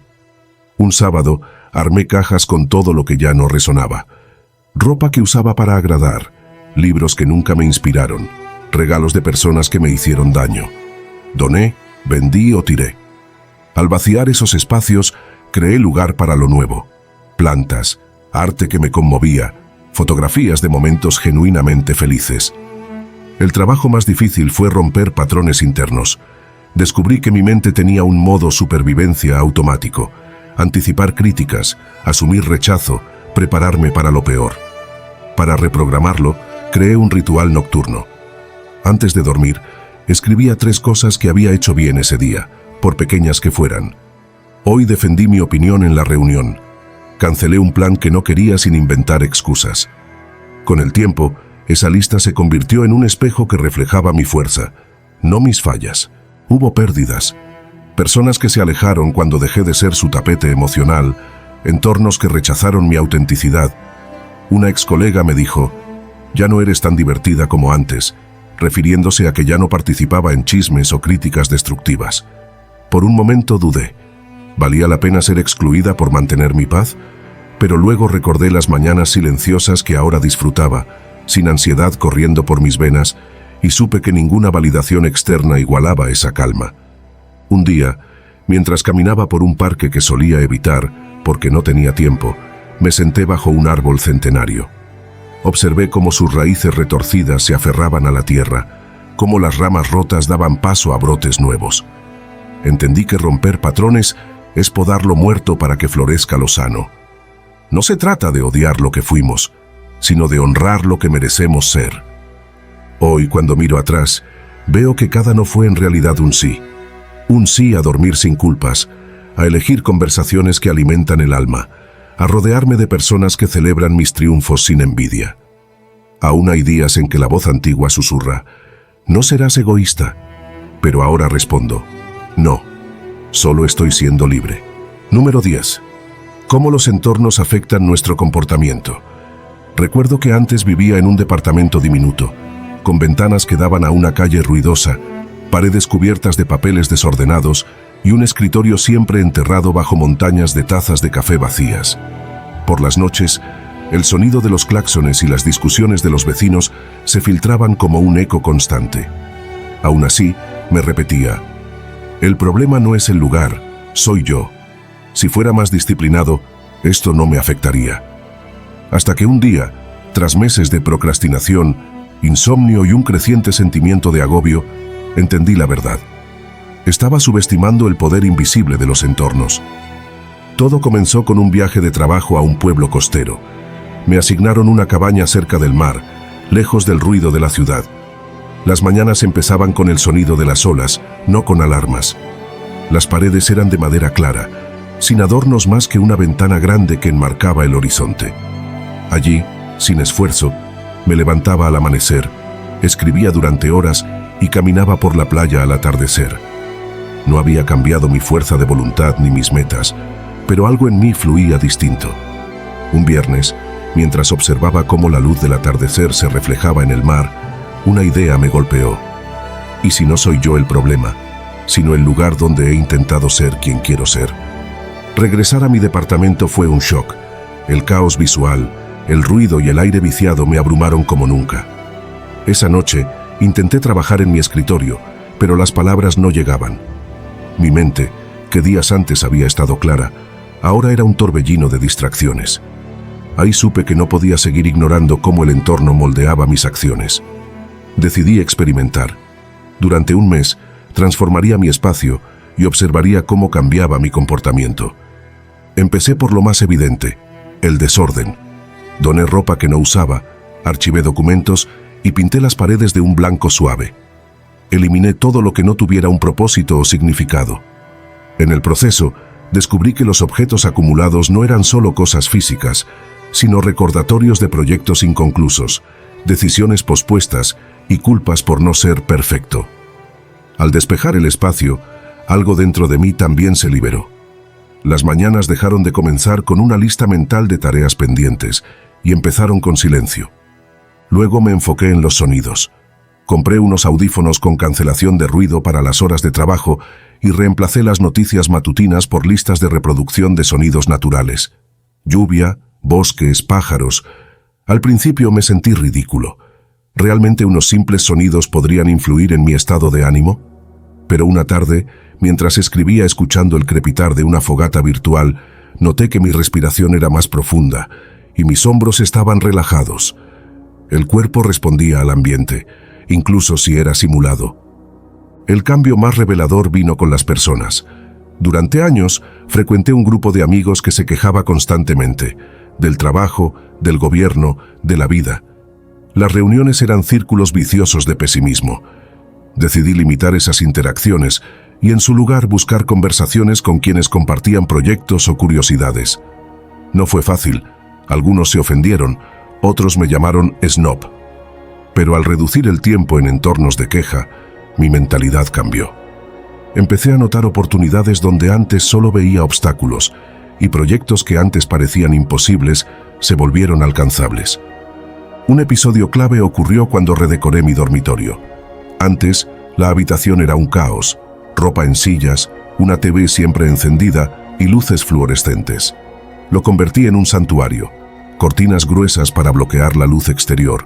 Un sábado, armé cajas con todo lo que ya no resonaba. Ropa que usaba para agradar, libros que nunca me inspiraron, regalos de personas que me hicieron daño. Doné, vendí o tiré. Al vaciar esos espacios, creé lugar para lo nuevo. Plantas, arte que me conmovía, fotografías de momentos genuinamente felices. El trabajo más difícil fue romper patrones internos. Descubrí que mi mente tenía un modo supervivencia automático: anticipar críticas, asumir rechazo, prepararme para lo peor. Para reprogramarlo, creé un ritual nocturno. Antes de dormir, escribía 3 cosas que había hecho bien ese día, por pequeñas que fueran. Hoy defendí mi opinión en la reunión. Cancelé un plan que no quería sin inventar excusas. Con el tiempo, esa lista se convirtió en un espejo que reflejaba mi fuerza, no mis fallas. Hubo pérdidas, personas que se alejaron cuando dejé de ser su tapete emocional, entornos que rechazaron mi autenticidad. Una ex colega me dijo: «Ya no eres tan divertida como antes», refiriéndose a que ya no participaba en chismes o críticas destructivas. Por un momento dudé. ¿Valía la pena ser excluida por mantener mi paz? Pero luego recordé las mañanas silenciosas que ahora disfrutaba, sin ansiedad corriendo por mis venas, y supe que ninguna validación externa igualaba esa calma. Un día, mientras caminaba por un parque que solía evitar, porque no tenía tiempo, me senté bajo un árbol centenario. Observé cómo sus raíces retorcidas se aferraban a la tierra, cómo las ramas rotas daban paso a brotes nuevos. Entendí que romper patrones es podar lo muerto para que florezca lo sano. No se trata de odiar lo que fuimos, sino de honrar lo que merecemos ser. Hoy, cuando miro atrás, veo que cada no fue en realidad un sí. Un sí a dormir sin culpas, a elegir conversaciones que alimentan el alma, a rodearme de personas que celebran mis triunfos sin envidia. Aún hay días en que la voz antigua susurra: «No serás egoísta», pero ahora respondo: «No, solo estoy siendo libre». Número 10. ¿Cómo los entornos afectan nuestro comportamiento? Recuerdo que antes vivía en un departamento diminuto, con ventanas que daban a una calle ruidosa, paredes cubiertas de papeles desordenados y un escritorio siempre enterrado bajo montañas de tazas de café vacías. Por las noches, el sonido de los claxones y las discusiones de los vecinos se filtraban como un eco constante. Aún así, me repetía: «El problema no es el lugar, soy yo. Si fuera más disciplinado, esto no me afectaría». Hasta que un día, tras meses de procrastinación, insomnio y un creciente sentimiento de agobio, entendí la verdad. Estaba subestimando el poder invisible de los entornos. Todo comenzó con un viaje de trabajo a un pueblo costero. Me asignaron una cabaña cerca del mar, lejos del ruido de la ciudad. Las mañanas empezaban con el sonido de las olas, no con alarmas. Las paredes eran de madera clara, sin adornos más que una ventana grande que enmarcaba el horizonte. Allí, sin esfuerzo, me levantaba al amanecer, escribía durante horas y caminaba por la playa al atardecer. No había cambiado mi fuerza de voluntad ni mis metas, pero algo en mí fluía distinto. Un viernes, mientras observaba cómo la luz del atardecer se reflejaba en el mar, una idea me golpeó. ¿Y si no soy yo el problema, sino el lugar donde he intentado ser quien quiero ser? Regresar a mi departamento fue un shock. El caos visual, el ruido y el aire viciado me abrumaron como nunca. Esa noche intenté trabajar en mi escritorio, pero las palabras no llegaban. Mi mente, que días antes había estado clara, ahora era un torbellino de distracciones. Ahí supe que no podía seguir ignorando cómo el entorno moldeaba mis acciones. Decidí experimentar. Durante un mes, transformaría mi espacio y observaría cómo cambiaba mi comportamiento. Empecé por lo más evidente, el desorden. Doné ropa que no usaba, archivé documentos y pinté las paredes de un blanco suave. Eliminé todo lo que no tuviera un propósito o significado. En el proceso, descubrí que los objetos acumulados no eran solo cosas físicas, sino recordatorios de proyectos inconclusos, decisiones pospuestas y culpas por no ser perfecto. Al despejar el espacio, algo dentro de mí también se liberó. Las mañanas dejaron de comenzar con una lista mental de tareas pendientes y empezaron con silencio. Luego me enfoqué en los sonidos. Compré unos audífonos con cancelación de ruido para las horas de trabajo y reemplacé las noticias matutinas por listas de reproducción de sonidos naturales. Lluvia, bosques, pájaros. Al principio me sentí ridículo. ¿Realmente unos simples sonidos podrían influir en mi estado de ánimo? Pero una tarde, mientras escribía escuchando el crepitar de una fogata virtual, noté que mi respiración era más profunda y mis hombros estaban relajados. El cuerpo respondía al ambiente, incluso si era simulado. El cambio más revelador vino con las personas. Durante años, frecuenté un grupo de amigos que se quejaba constantemente, del trabajo, del gobierno, de la vida. Las reuniones eran círculos viciosos de pesimismo. Decidí limitar esas interacciones y en su lugar buscar conversaciones con quienes compartían proyectos o curiosidades. No fue fácil, algunos se ofendieron, otros me llamaron snob. Pero al reducir el tiempo en entornos de queja, mi mentalidad cambió. Empecé a notar oportunidades donde antes solo veía obstáculos, y proyectos que antes parecían imposibles se volvieron alcanzables. Un episodio clave ocurrió cuando redecoré mi dormitorio. Antes, la habitación era un caos, ropa en sillas, una TV siempre encendida y luces fluorescentes. Lo convertí en un santuario, cortinas gruesas para bloquear la luz exterior,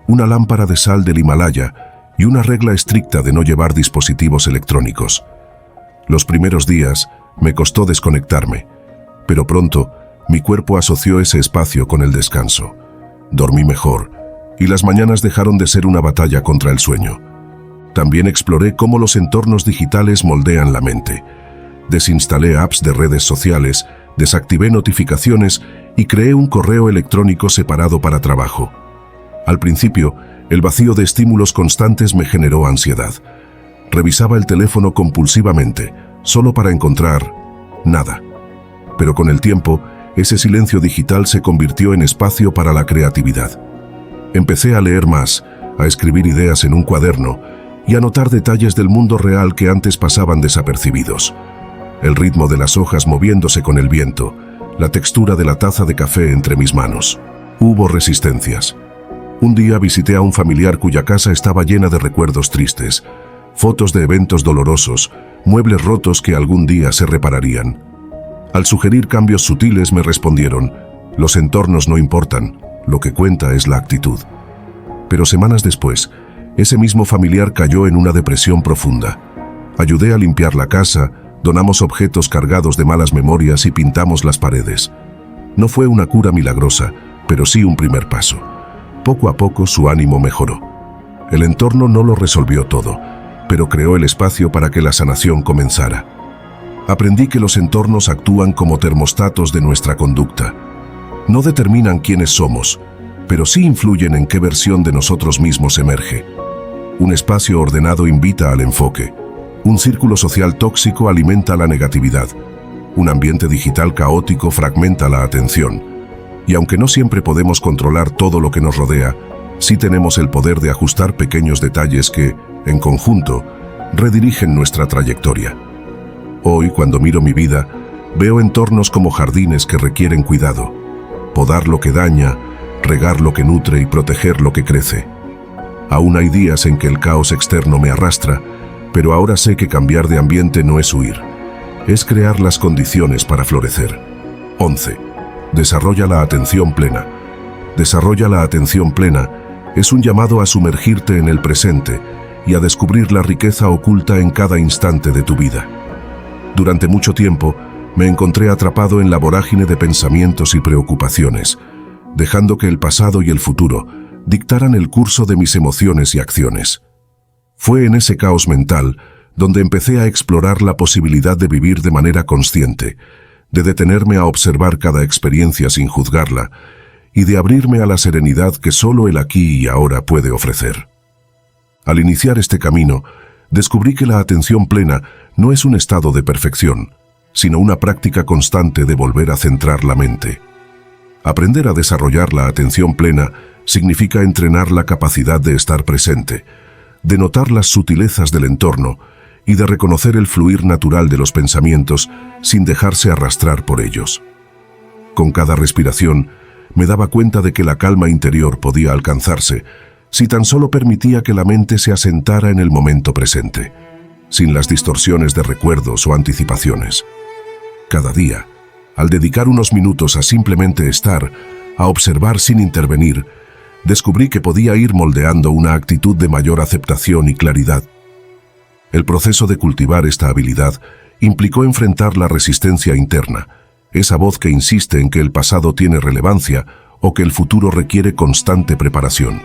una lámpara de sal del Himalaya y una regla estricta de no llevar dispositivos electrónicos. Los primeros días me costó desconectarme, pero pronto mi cuerpo asoció ese espacio con el descanso. Dormí mejor y las mañanas dejaron de ser una batalla contra el sueño. También exploré cómo los entornos digitales moldean la mente. Desinstalé apps de redes sociales, desactivé notificaciones y creé un correo electrónico separado para trabajo. Al principio, el vacío de estímulos constantes me generó ansiedad. Revisaba el teléfono compulsivamente, solo para encontrar nada. Pero con el tiempo, ese silencio digital se convirtió en espacio para la creatividad. Empecé a leer más, a escribir ideas en un cuaderno y a notar detalles del mundo real que antes pasaban desapercibidos. El ritmo de las hojas moviéndose con el viento, la textura de la taza de café entre mis manos. Hubo resistencias. Un día visité a un familiar cuya casa estaba llena de recuerdos tristes, fotos de eventos dolorosos, muebles rotos que algún día se repararían. Al sugerir cambios sutiles me respondieron, los entornos no importan, lo que cuenta es la actitud. Pero semanas después, ese mismo familiar cayó en una depresión profunda. Ayudé a limpiar la casa, donamos objetos cargados de malas memorias y pintamos las paredes. No fue una cura milagrosa, pero sí un primer paso. Poco a poco su ánimo mejoró. El entorno no lo resolvió todo, pero creó el espacio para que la sanación comenzara. Aprendí que los entornos actúan como termostatos de nuestra conducta. No determinan quiénes somos, pero sí influyen en qué versión de nosotros mismos emerge. Un espacio ordenado invita al enfoque. Un círculo social tóxico alimenta la negatividad. Un ambiente digital caótico fragmenta la atención. Y aunque no siempre podemos controlar todo lo que nos rodea, sí tenemos el poder de ajustar pequeños detalles que, en conjunto, redirigen nuestra trayectoria. Hoy, cuando miro mi vida, veo entornos como jardines que requieren cuidado. Podar lo que daña, regar lo que nutre y proteger lo que crece. Aún hay días en que el caos externo me arrastra, pero ahora sé que cambiar de ambiente no es huir. Es crear las condiciones para florecer. 11. Desarrolla la atención plena. Desarrolla la atención plena es un llamado a sumergirte en el presente y a descubrir la riqueza oculta en cada instante de tu vida. Durante mucho tiempo, me encontré atrapado en la vorágine de pensamientos y preocupaciones, dejando que el pasado y el futuro dictaran el curso de mis emociones y acciones. Fue en ese caos mental donde empecé a explorar la posibilidad de vivir de manera consciente, de detenerme a observar cada experiencia sin juzgarla y de abrirme a la serenidad que solo el aquí y ahora puede ofrecer. Al iniciar este camino, descubrí que la atención plena no es un estado de perfección, sino una práctica constante de volver a centrar la mente. Aprender a desarrollar la atención plena significa entrenar la capacidad de estar presente, de notar las sutilezas del entorno y de reconocer el fluir natural de los pensamientos sin dejarse arrastrar por ellos. Con cada respiración, me daba cuenta de que la calma interior podía alcanzarse si tan solo permitía que la mente se asentara en el momento presente, sin las distorsiones de recuerdos o anticipaciones. Cada día, al dedicar unos minutos a simplemente estar, a observar sin intervenir, descubrí que podía ir moldeando una actitud de mayor aceptación y claridad. El proceso de cultivar esta habilidad implicó enfrentar la resistencia interna, esa voz que insiste en que el pasado tiene relevancia o que el futuro requiere constante preparación.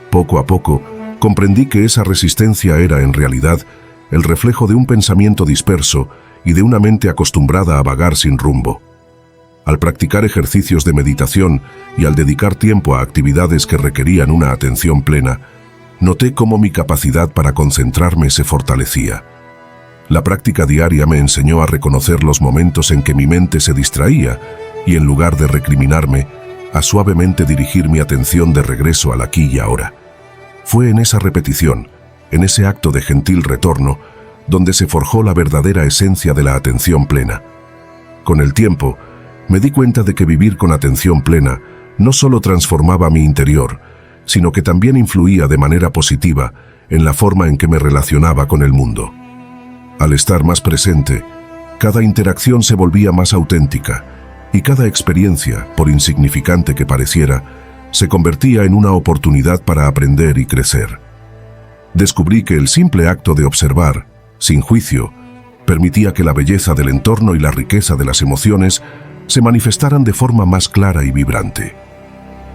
Poco a poco, comprendí que esa resistencia era, en realidad, el reflejo de un pensamiento disperso y de una mente acostumbrada a vagar sin rumbo. Al practicar ejercicios de meditación y al dedicar tiempo a actividades que requerían una atención plena, noté cómo mi capacidad para concentrarme se fortalecía. La práctica diaria me enseñó a reconocer los momentos en que mi mente se distraía y, en lugar de recriminarme, a suavemente dirigir mi atención de regreso al aquí y ahora. Fue en esa repetición, en ese acto de gentil retorno, donde se forjó la verdadera esencia de la atención plena. Con el tiempo, me di cuenta de que vivir con atención plena no solo transformaba mi interior, sino que también influía de manera positiva en la forma en que me relacionaba con el mundo. Al estar más presente, cada interacción se volvía más auténtica y cada experiencia, por insignificante que pareciera, se convertía en una oportunidad para aprender y crecer. Descubrí que el simple acto de observar, sin juicio, permitía que la belleza del entorno y la riqueza de las emociones se manifestaran de forma más clara y vibrante.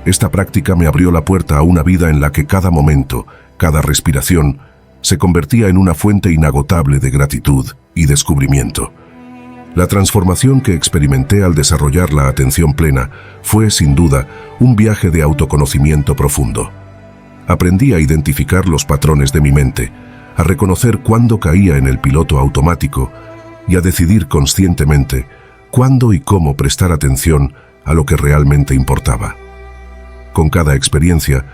Esta práctica me abrió la puerta a una vida en la que cada momento, cada respiración, se convertía en una fuente inagotable de gratitud y descubrimiento. La transformación que experimenté al desarrollar la atención plena fue, sin duda, un viaje de autoconocimiento profundo. Aprendí a identificar los patrones de mi mente, a reconocer cuándo caía en el piloto automático y a decidir conscientemente cuándo y cómo prestar atención a lo que realmente importaba. Con cada experiencia,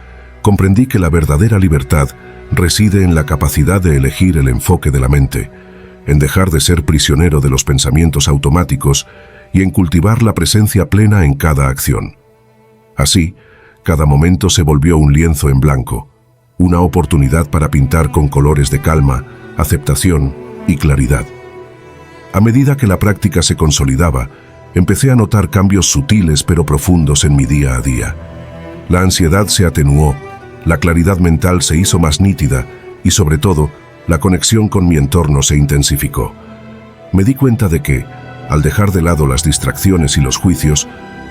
comprendí que la verdadera libertad reside en la capacidad de elegir el enfoque de la mente, en dejar de ser prisionero de los pensamientos automáticos y en cultivar la presencia plena en cada acción. Así, cada momento se volvió un lienzo en blanco, una oportunidad para pintar con colores de calma, aceptación y claridad. A medida que la práctica se consolidaba, empecé a notar cambios sutiles pero profundos en mi día a día. La ansiedad se atenuó, la claridad mental se hizo más nítida y, sobre todo, la conexión con mi entorno se intensificó. Me di cuenta de que, al dejar de lado las distracciones y los juicios,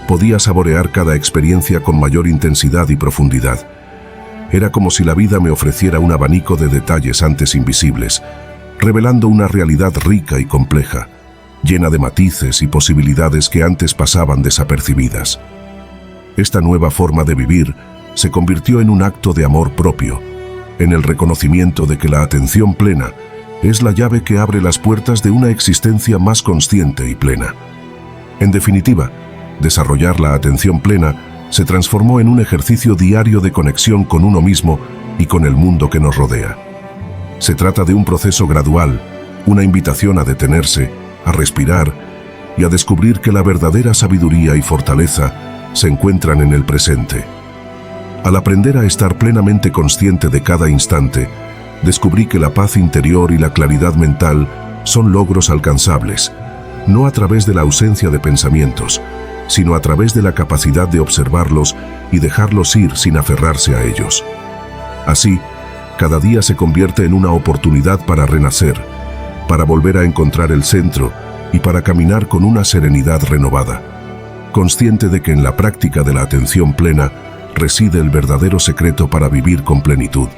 podía saborear cada experiencia con mayor intensidad y profundidad. Era como si la vida me ofreciera un abanico de detalles antes invisibles, revelando una realidad rica y compleja, llena de matices y posibilidades que antes pasaban desapercibidas. Esta nueva forma de vivir se convirtió en un acto de amor propio, en el reconocimiento de que la atención plena es la llave que abre las puertas de una existencia más consciente y plena. En definitiva, desarrollar la atención plena se transformó en un ejercicio diario de conexión con uno mismo y con el mundo que nos rodea. Se trata de un proceso gradual, una invitación a detenerse, a respirar y a descubrir que la verdadera sabiduría y fortaleza se encuentran en el presente. Al aprender a estar plenamente consciente de cada instante, descubrí que la paz interior y la claridad mental son logros alcanzables, no a través de la ausencia de pensamientos, sino a través de la capacidad de observarlos y dejarlos ir sin aferrarse a ellos. Así, cada día se convierte en una oportunidad para renacer, para volver a encontrar el centro y para caminar con una serenidad renovada, consciente de que en la práctica de la atención plena reside el verdadero secreto para vivir con plenitud.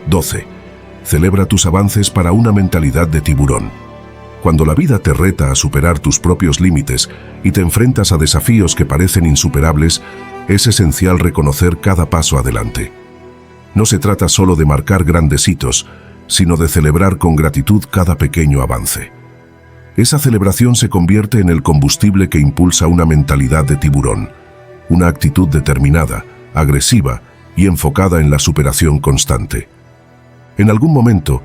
12. Celebra tus avances para una mentalidad de tiburón. Cuando la vida te reta a superar tus propios límites y te enfrentas a desafíos que parecen insuperables, es esencial reconocer cada paso adelante. No se trata solo de marcar grandes hitos, sino de celebrar con gratitud cada pequeño avance. Esa celebración se convierte en el combustible que impulsa una mentalidad de tiburón, una actitud determinada, agresiva y enfocada en la superación constante. En algún momento,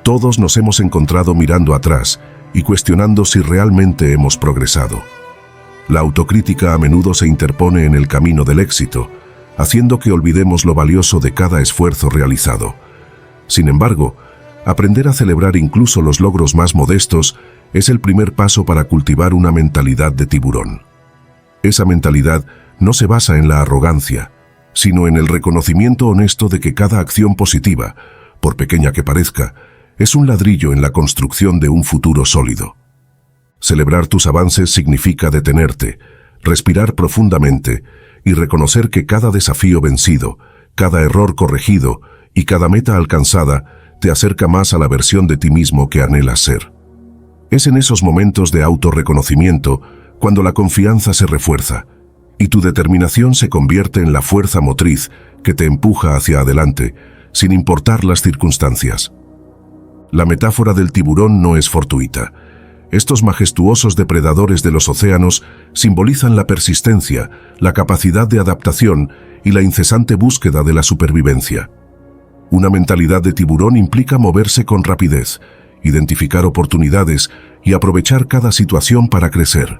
todos nos hemos encontrado mirando atrás y cuestionando si realmente hemos progresado. La autocrítica a menudo se interpone en el camino del éxito, haciendo que olvidemos lo valioso de cada esfuerzo realizado. Sin embargo, aprender a celebrar incluso los logros más modestos es el primer paso para cultivar una mentalidad de tiburón. Esa mentalidad no se basa en la arrogancia, sino en el reconocimiento honesto de que cada acción positiva, por pequeña que parezca, es un ladrillo en la construcción de un futuro sólido. Celebrar tus avances significa detenerte, respirar profundamente y reconocer que cada desafío vencido, cada error corregido y cada meta alcanzada te acerca más a la versión de ti mismo que anhelas ser. Es en esos momentos de autorreconocimiento cuando la confianza se refuerza y tu determinación se convierte en la fuerza motriz que te empuja hacia adelante, sin importar las circunstancias. La metáfora del tiburón no es fortuita. Estos majestuosos depredadores de los océanos simbolizan la persistencia, la capacidad de adaptación y la incesante búsqueda de la supervivencia. Una mentalidad de tiburón implica moverse con rapidez, identificar oportunidades y aprovechar cada situación para crecer.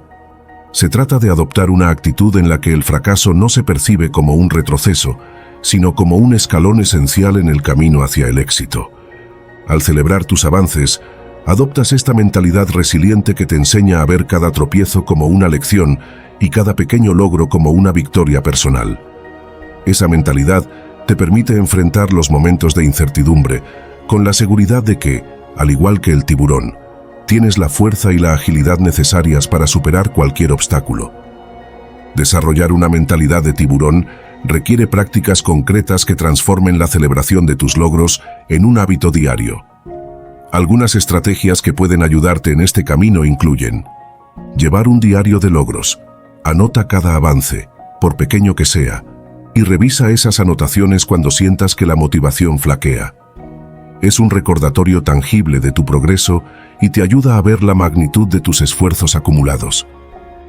Se trata de adoptar una actitud en la que el fracaso no se percibe como un retroceso, sino como un escalón esencial en el camino hacia el éxito. Al celebrar tus avances, adoptas esta mentalidad resiliente que te enseña a ver cada tropiezo como una lección y cada pequeño logro como una victoria personal. Esa mentalidad te permite enfrentar los momentos de incertidumbre con la seguridad de que, al igual que el tiburón, tienes la fuerza y la agilidad necesarias para superar cualquier obstáculo. Desarrollar una mentalidad de tiburón requiere prácticas concretas que transformen la celebración de tus logros en un hábito diario. Algunas estrategias que pueden ayudarte en este camino incluyen: llevar un diario de logros. Anota cada avance, por pequeño que sea, y revisa esas anotaciones cuando sientas que la motivación flaquea. Es un recordatorio tangible de tu progreso y te ayuda a ver la magnitud de tus esfuerzos acumulados.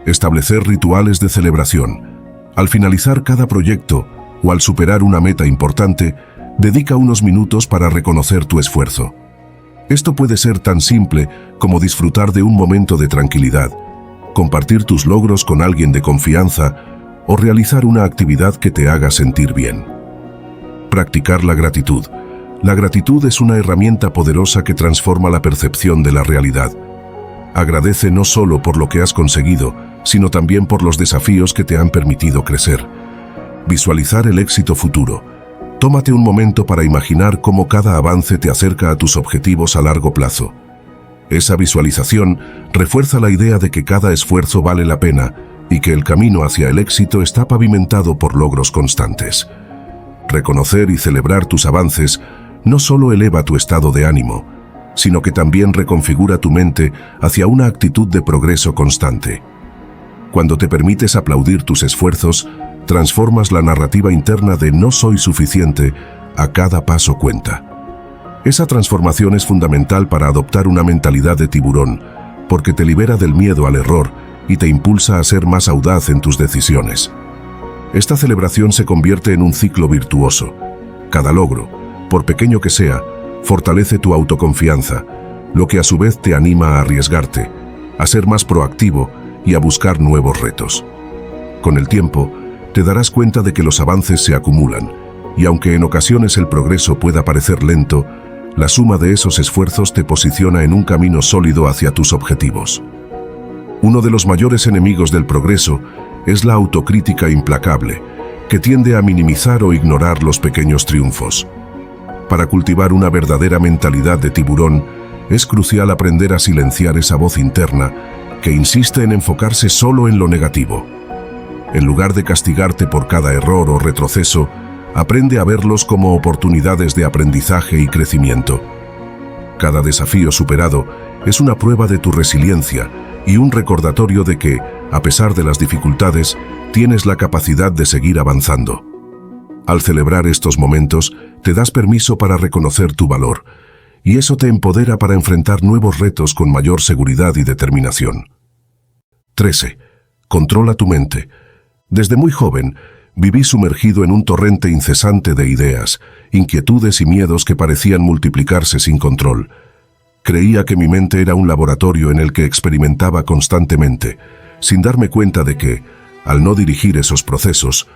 Establecer rituales de celebración. Al finalizar cada proyecto o al superar una meta importante, dedica unos minutos para reconocer tu esfuerzo. Esto puede ser tan simple como disfrutar de un momento de tranquilidad, compartir tus logros con alguien de confianza o realizar una actividad que te haga sentir bien. Practicar la gratitud. La gratitud es una herramienta poderosa que transforma la percepción de la realidad. Agradece no solo por lo que has conseguido, sino también por los desafíos que te han permitido crecer. Visualizar el éxito futuro. Tómate un momento para imaginar cómo cada avance te acerca a tus objetivos a largo plazo. Esa visualización refuerza la idea de que cada esfuerzo vale la pena y que el camino hacia el éxito está pavimentado por logros constantes. Reconocer y celebrar tus avances no solo eleva tu estado de ánimo, sino que también reconfigura tu mente hacia una actitud de progreso constante. Cuando te permites aplaudir tus esfuerzos, transformas la narrativa interna de no soy suficiente a cada paso cuenta. Esa transformación es fundamental para adoptar una mentalidad de tiburón, porque te libera del miedo al error y te impulsa a ser más audaz en tus decisiones. Esta celebración se convierte en un ciclo virtuoso. Cada logro, por pequeño que sea, fortalece tu autoconfianza, lo que a su vez te anima a arriesgarte, a ser más proactivo y a buscar nuevos retos. Con el tiempo, te darás cuenta de que los avances se acumulan, y aunque en ocasiones el progreso pueda parecer lento, la suma de esos esfuerzos te posiciona en un camino sólido hacia tus objetivos. Uno de los mayores enemigos del progreso es la autocrítica implacable, que tiende a minimizar o ignorar los pequeños triunfos. Para cultivar una verdadera mentalidad de tiburón, es crucial aprender a silenciar esa voz interna que insiste en enfocarse solo en lo negativo. En lugar de castigarte por cada error o retroceso, aprende a verlos como oportunidades de aprendizaje y crecimiento. Cada desafío superado es una prueba de tu resiliencia y un recordatorio de que, a pesar de las dificultades, tienes la capacidad de seguir avanzando. Al celebrar estos momentos, te das permiso para reconocer tu valor, y eso te empodera para enfrentar nuevos retos con mayor seguridad y determinación. 13. Controla tu mente. Desde muy joven, viví sumergido en un torrente incesante de ideas, inquietudes y miedos que parecían multiplicarse sin control. Creía que mi mente era un laboratorio en el que experimentaba constantemente, sin darme cuenta de que, al no dirigir esos procesos,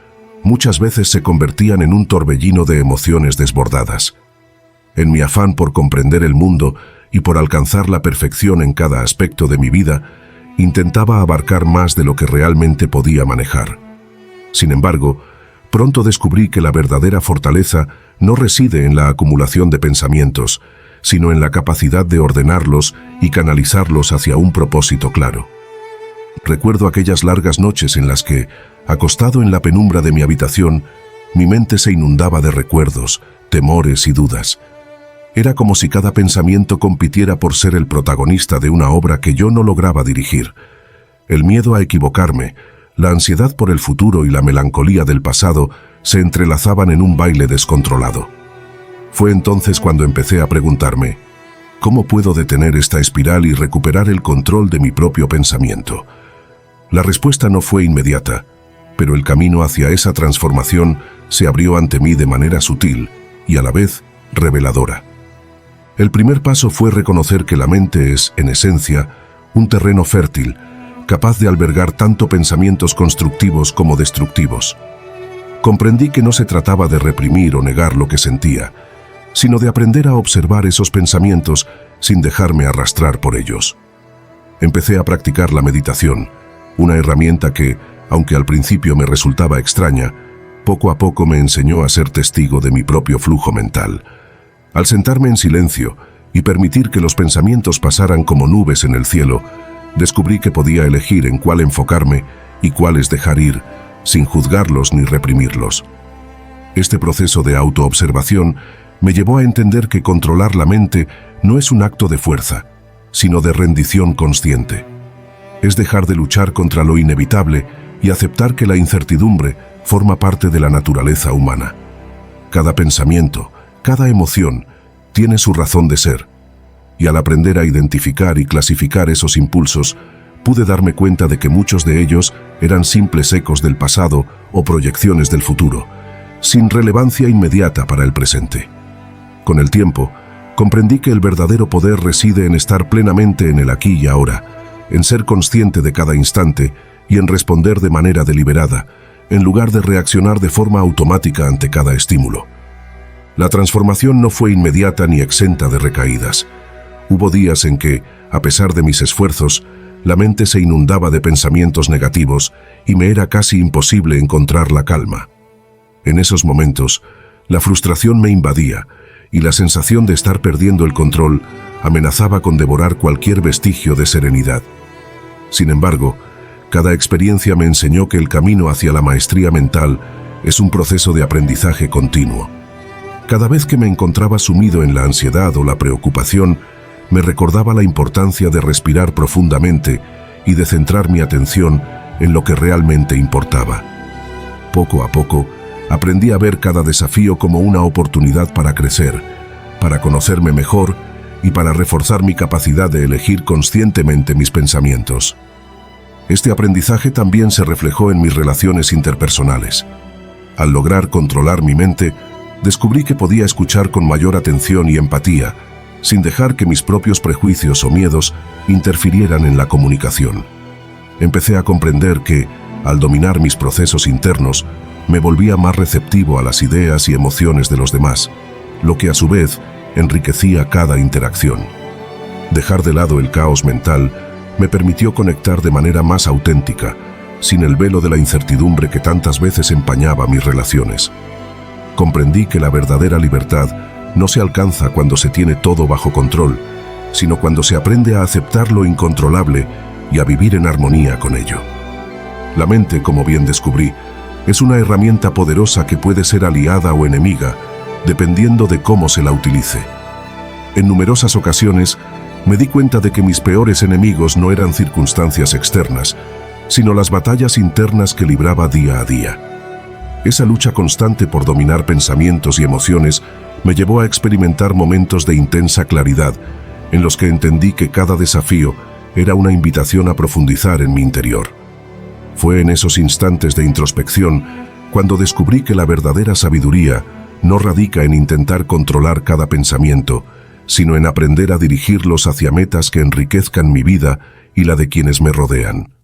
muchas veces se convertían en un torbellino de emociones desbordadas. En mi afán por comprender el mundo y por alcanzar la perfección en cada aspecto de mi vida, intentaba abarcar más de lo que realmente podía manejar. Sin embargo, pronto descubrí que la verdadera fortaleza no reside en la acumulación de pensamientos, sino en la capacidad de ordenarlos y canalizarlos hacia un propósito claro. Recuerdo aquellas largas noches en las que, acostado en la penumbra de mi habitación, mi mente se inundaba de recuerdos, temores y dudas. Era como si cada pensamiento compitiera por ser el protagonista de una obra que yo no lograba dirigir. El miedo a equivocarme, la ansiedad por el futuro y la melancolía del pasado se entrelazaban en un baile descontrolado. Fue entonces cuando empecé a preguntarme, ¿cómo puedo detener esta espiral y recuperar el control de mi propio pensamiento? La respuesta no fue inmediata, pero el camino hacia esa transformación se abrió ante mí de manera sutil y a la vez reveladora. El primer paso fue reconocer que la mente es, en esencia, un terreno fértil, capaz de albergar tanto pensamientos constructivos como destructivos. Comprendí que no se trataba de reprimir o negar lo que sentía, sino de aprender a observar esos pensamientos sin dejarme arrastrar por ellos. Empecé a practicar la meditación, una herramienta que, aunque al principio me resultaba extraña, poco a poco me enseñó a ser testigo de mi propio flujo mental. Al sentarme en silencio y permitir que los pensamientos pasaran como nubes en el cielo, descubrí que podía elegir en cuál enfocarme y cuáles dejar ir, sin juzgarlos ni reprimirlos. Este proceso de autoobservación me llevó a entender que controlar la mente no es un acto de fuerza, sino de rendición consciente. Es dejar de luchar contra lo inevitable y aceptar que la incertidumbre forma parte de la naturaleza humana. Cada pensamiento, cada emoción, tiene su razón de ser. Y al aprender a identificar y clasificar esos impulsos, pude darme cuenta de que muchos de ellos eran simples ecos del pasado o proyecciones del futuro, sin relevancia inmediata para el presente. Con el tiempo, comprendí que el verdadero poder reside en estar plenamente en el aquí y ahora, en ser consciente de cada instante y en responder de manera deliberada, en lugar de reaccionar de forma automática ante cada estímulo. La transformación no fue inmediata ni exenta de recaídas. Hubo días en que, a pesar de mis esfuerzos, la mente se inundaba de pensamientos negativos y me era casi imposible encontrar la calma. En esos momentos, la frustración me invadía y la sensación de estar perdiendo el control amenazaba con devorar cualquier vestigio de serenidad. Sin embargo, cada experiencia me enseñó que el camino hacia la maestría mental es un proceso de aprendizaje continuo. Cada vez que me encontraba sumido en la ansiedad o la preocupación, me recordaba la importancia de respirar profundamente y de centrar mi atención en lo que realmente importaba. Poco a poco, Aprendí a ver cada desafío como una oportunidad para crecer, para conocerme mejor y para reforzar mi capacidad de elegir conscientemente mis pensamientos. Este aprendizaje también se reflejó en mis relaciones interpersonales. Al lograr controlar mi mente, descubrí que podía escuchar con mayor atención y empatía, sin dejar que mis propios prejuicios o miedos interfirieran en la comunicación. Empecé a comprender que, al dominar mis procesos internos, me volvía más receptivo a las ideas y emociones de los demás, lo que a su vez enriquecía cada interacción. Dejar de lado el caos mental me permitió conectar de manera más auténtica, sin el velo de la incertidumbre que tantas veces empañaba mis relaciones. Comprendí que la verdadera libertad no se alcanza cuando se tiene todo bajo control, sino cuando se aprende a aceptar lo incontrolable y a vivir en armonía con ello. La mente, como bien descubrí, es una herramienta poderosa que puede ser aliada o enemiga, dependiendo de cómo se la utilice. En numerosas ocasiones, me di cuenta de que mis peores enemigos no eran circunstancias externas, sino las batallas internas que libraba día a día. Esa lucha constante por dominar pensamientos y emociones me llevó a experimentar momentos de intensa claridad, en los que entendí que cada desafío era una invitación a profundizar en mi interior. Fue en esos instantes de introspección cuando descubrí que la verdadera sabiduría no radica en intentar controlar cada pensamiento, sino en aprender a dirigirlos hacia metas que enriquezcan mi vida y la de quienes me rodean.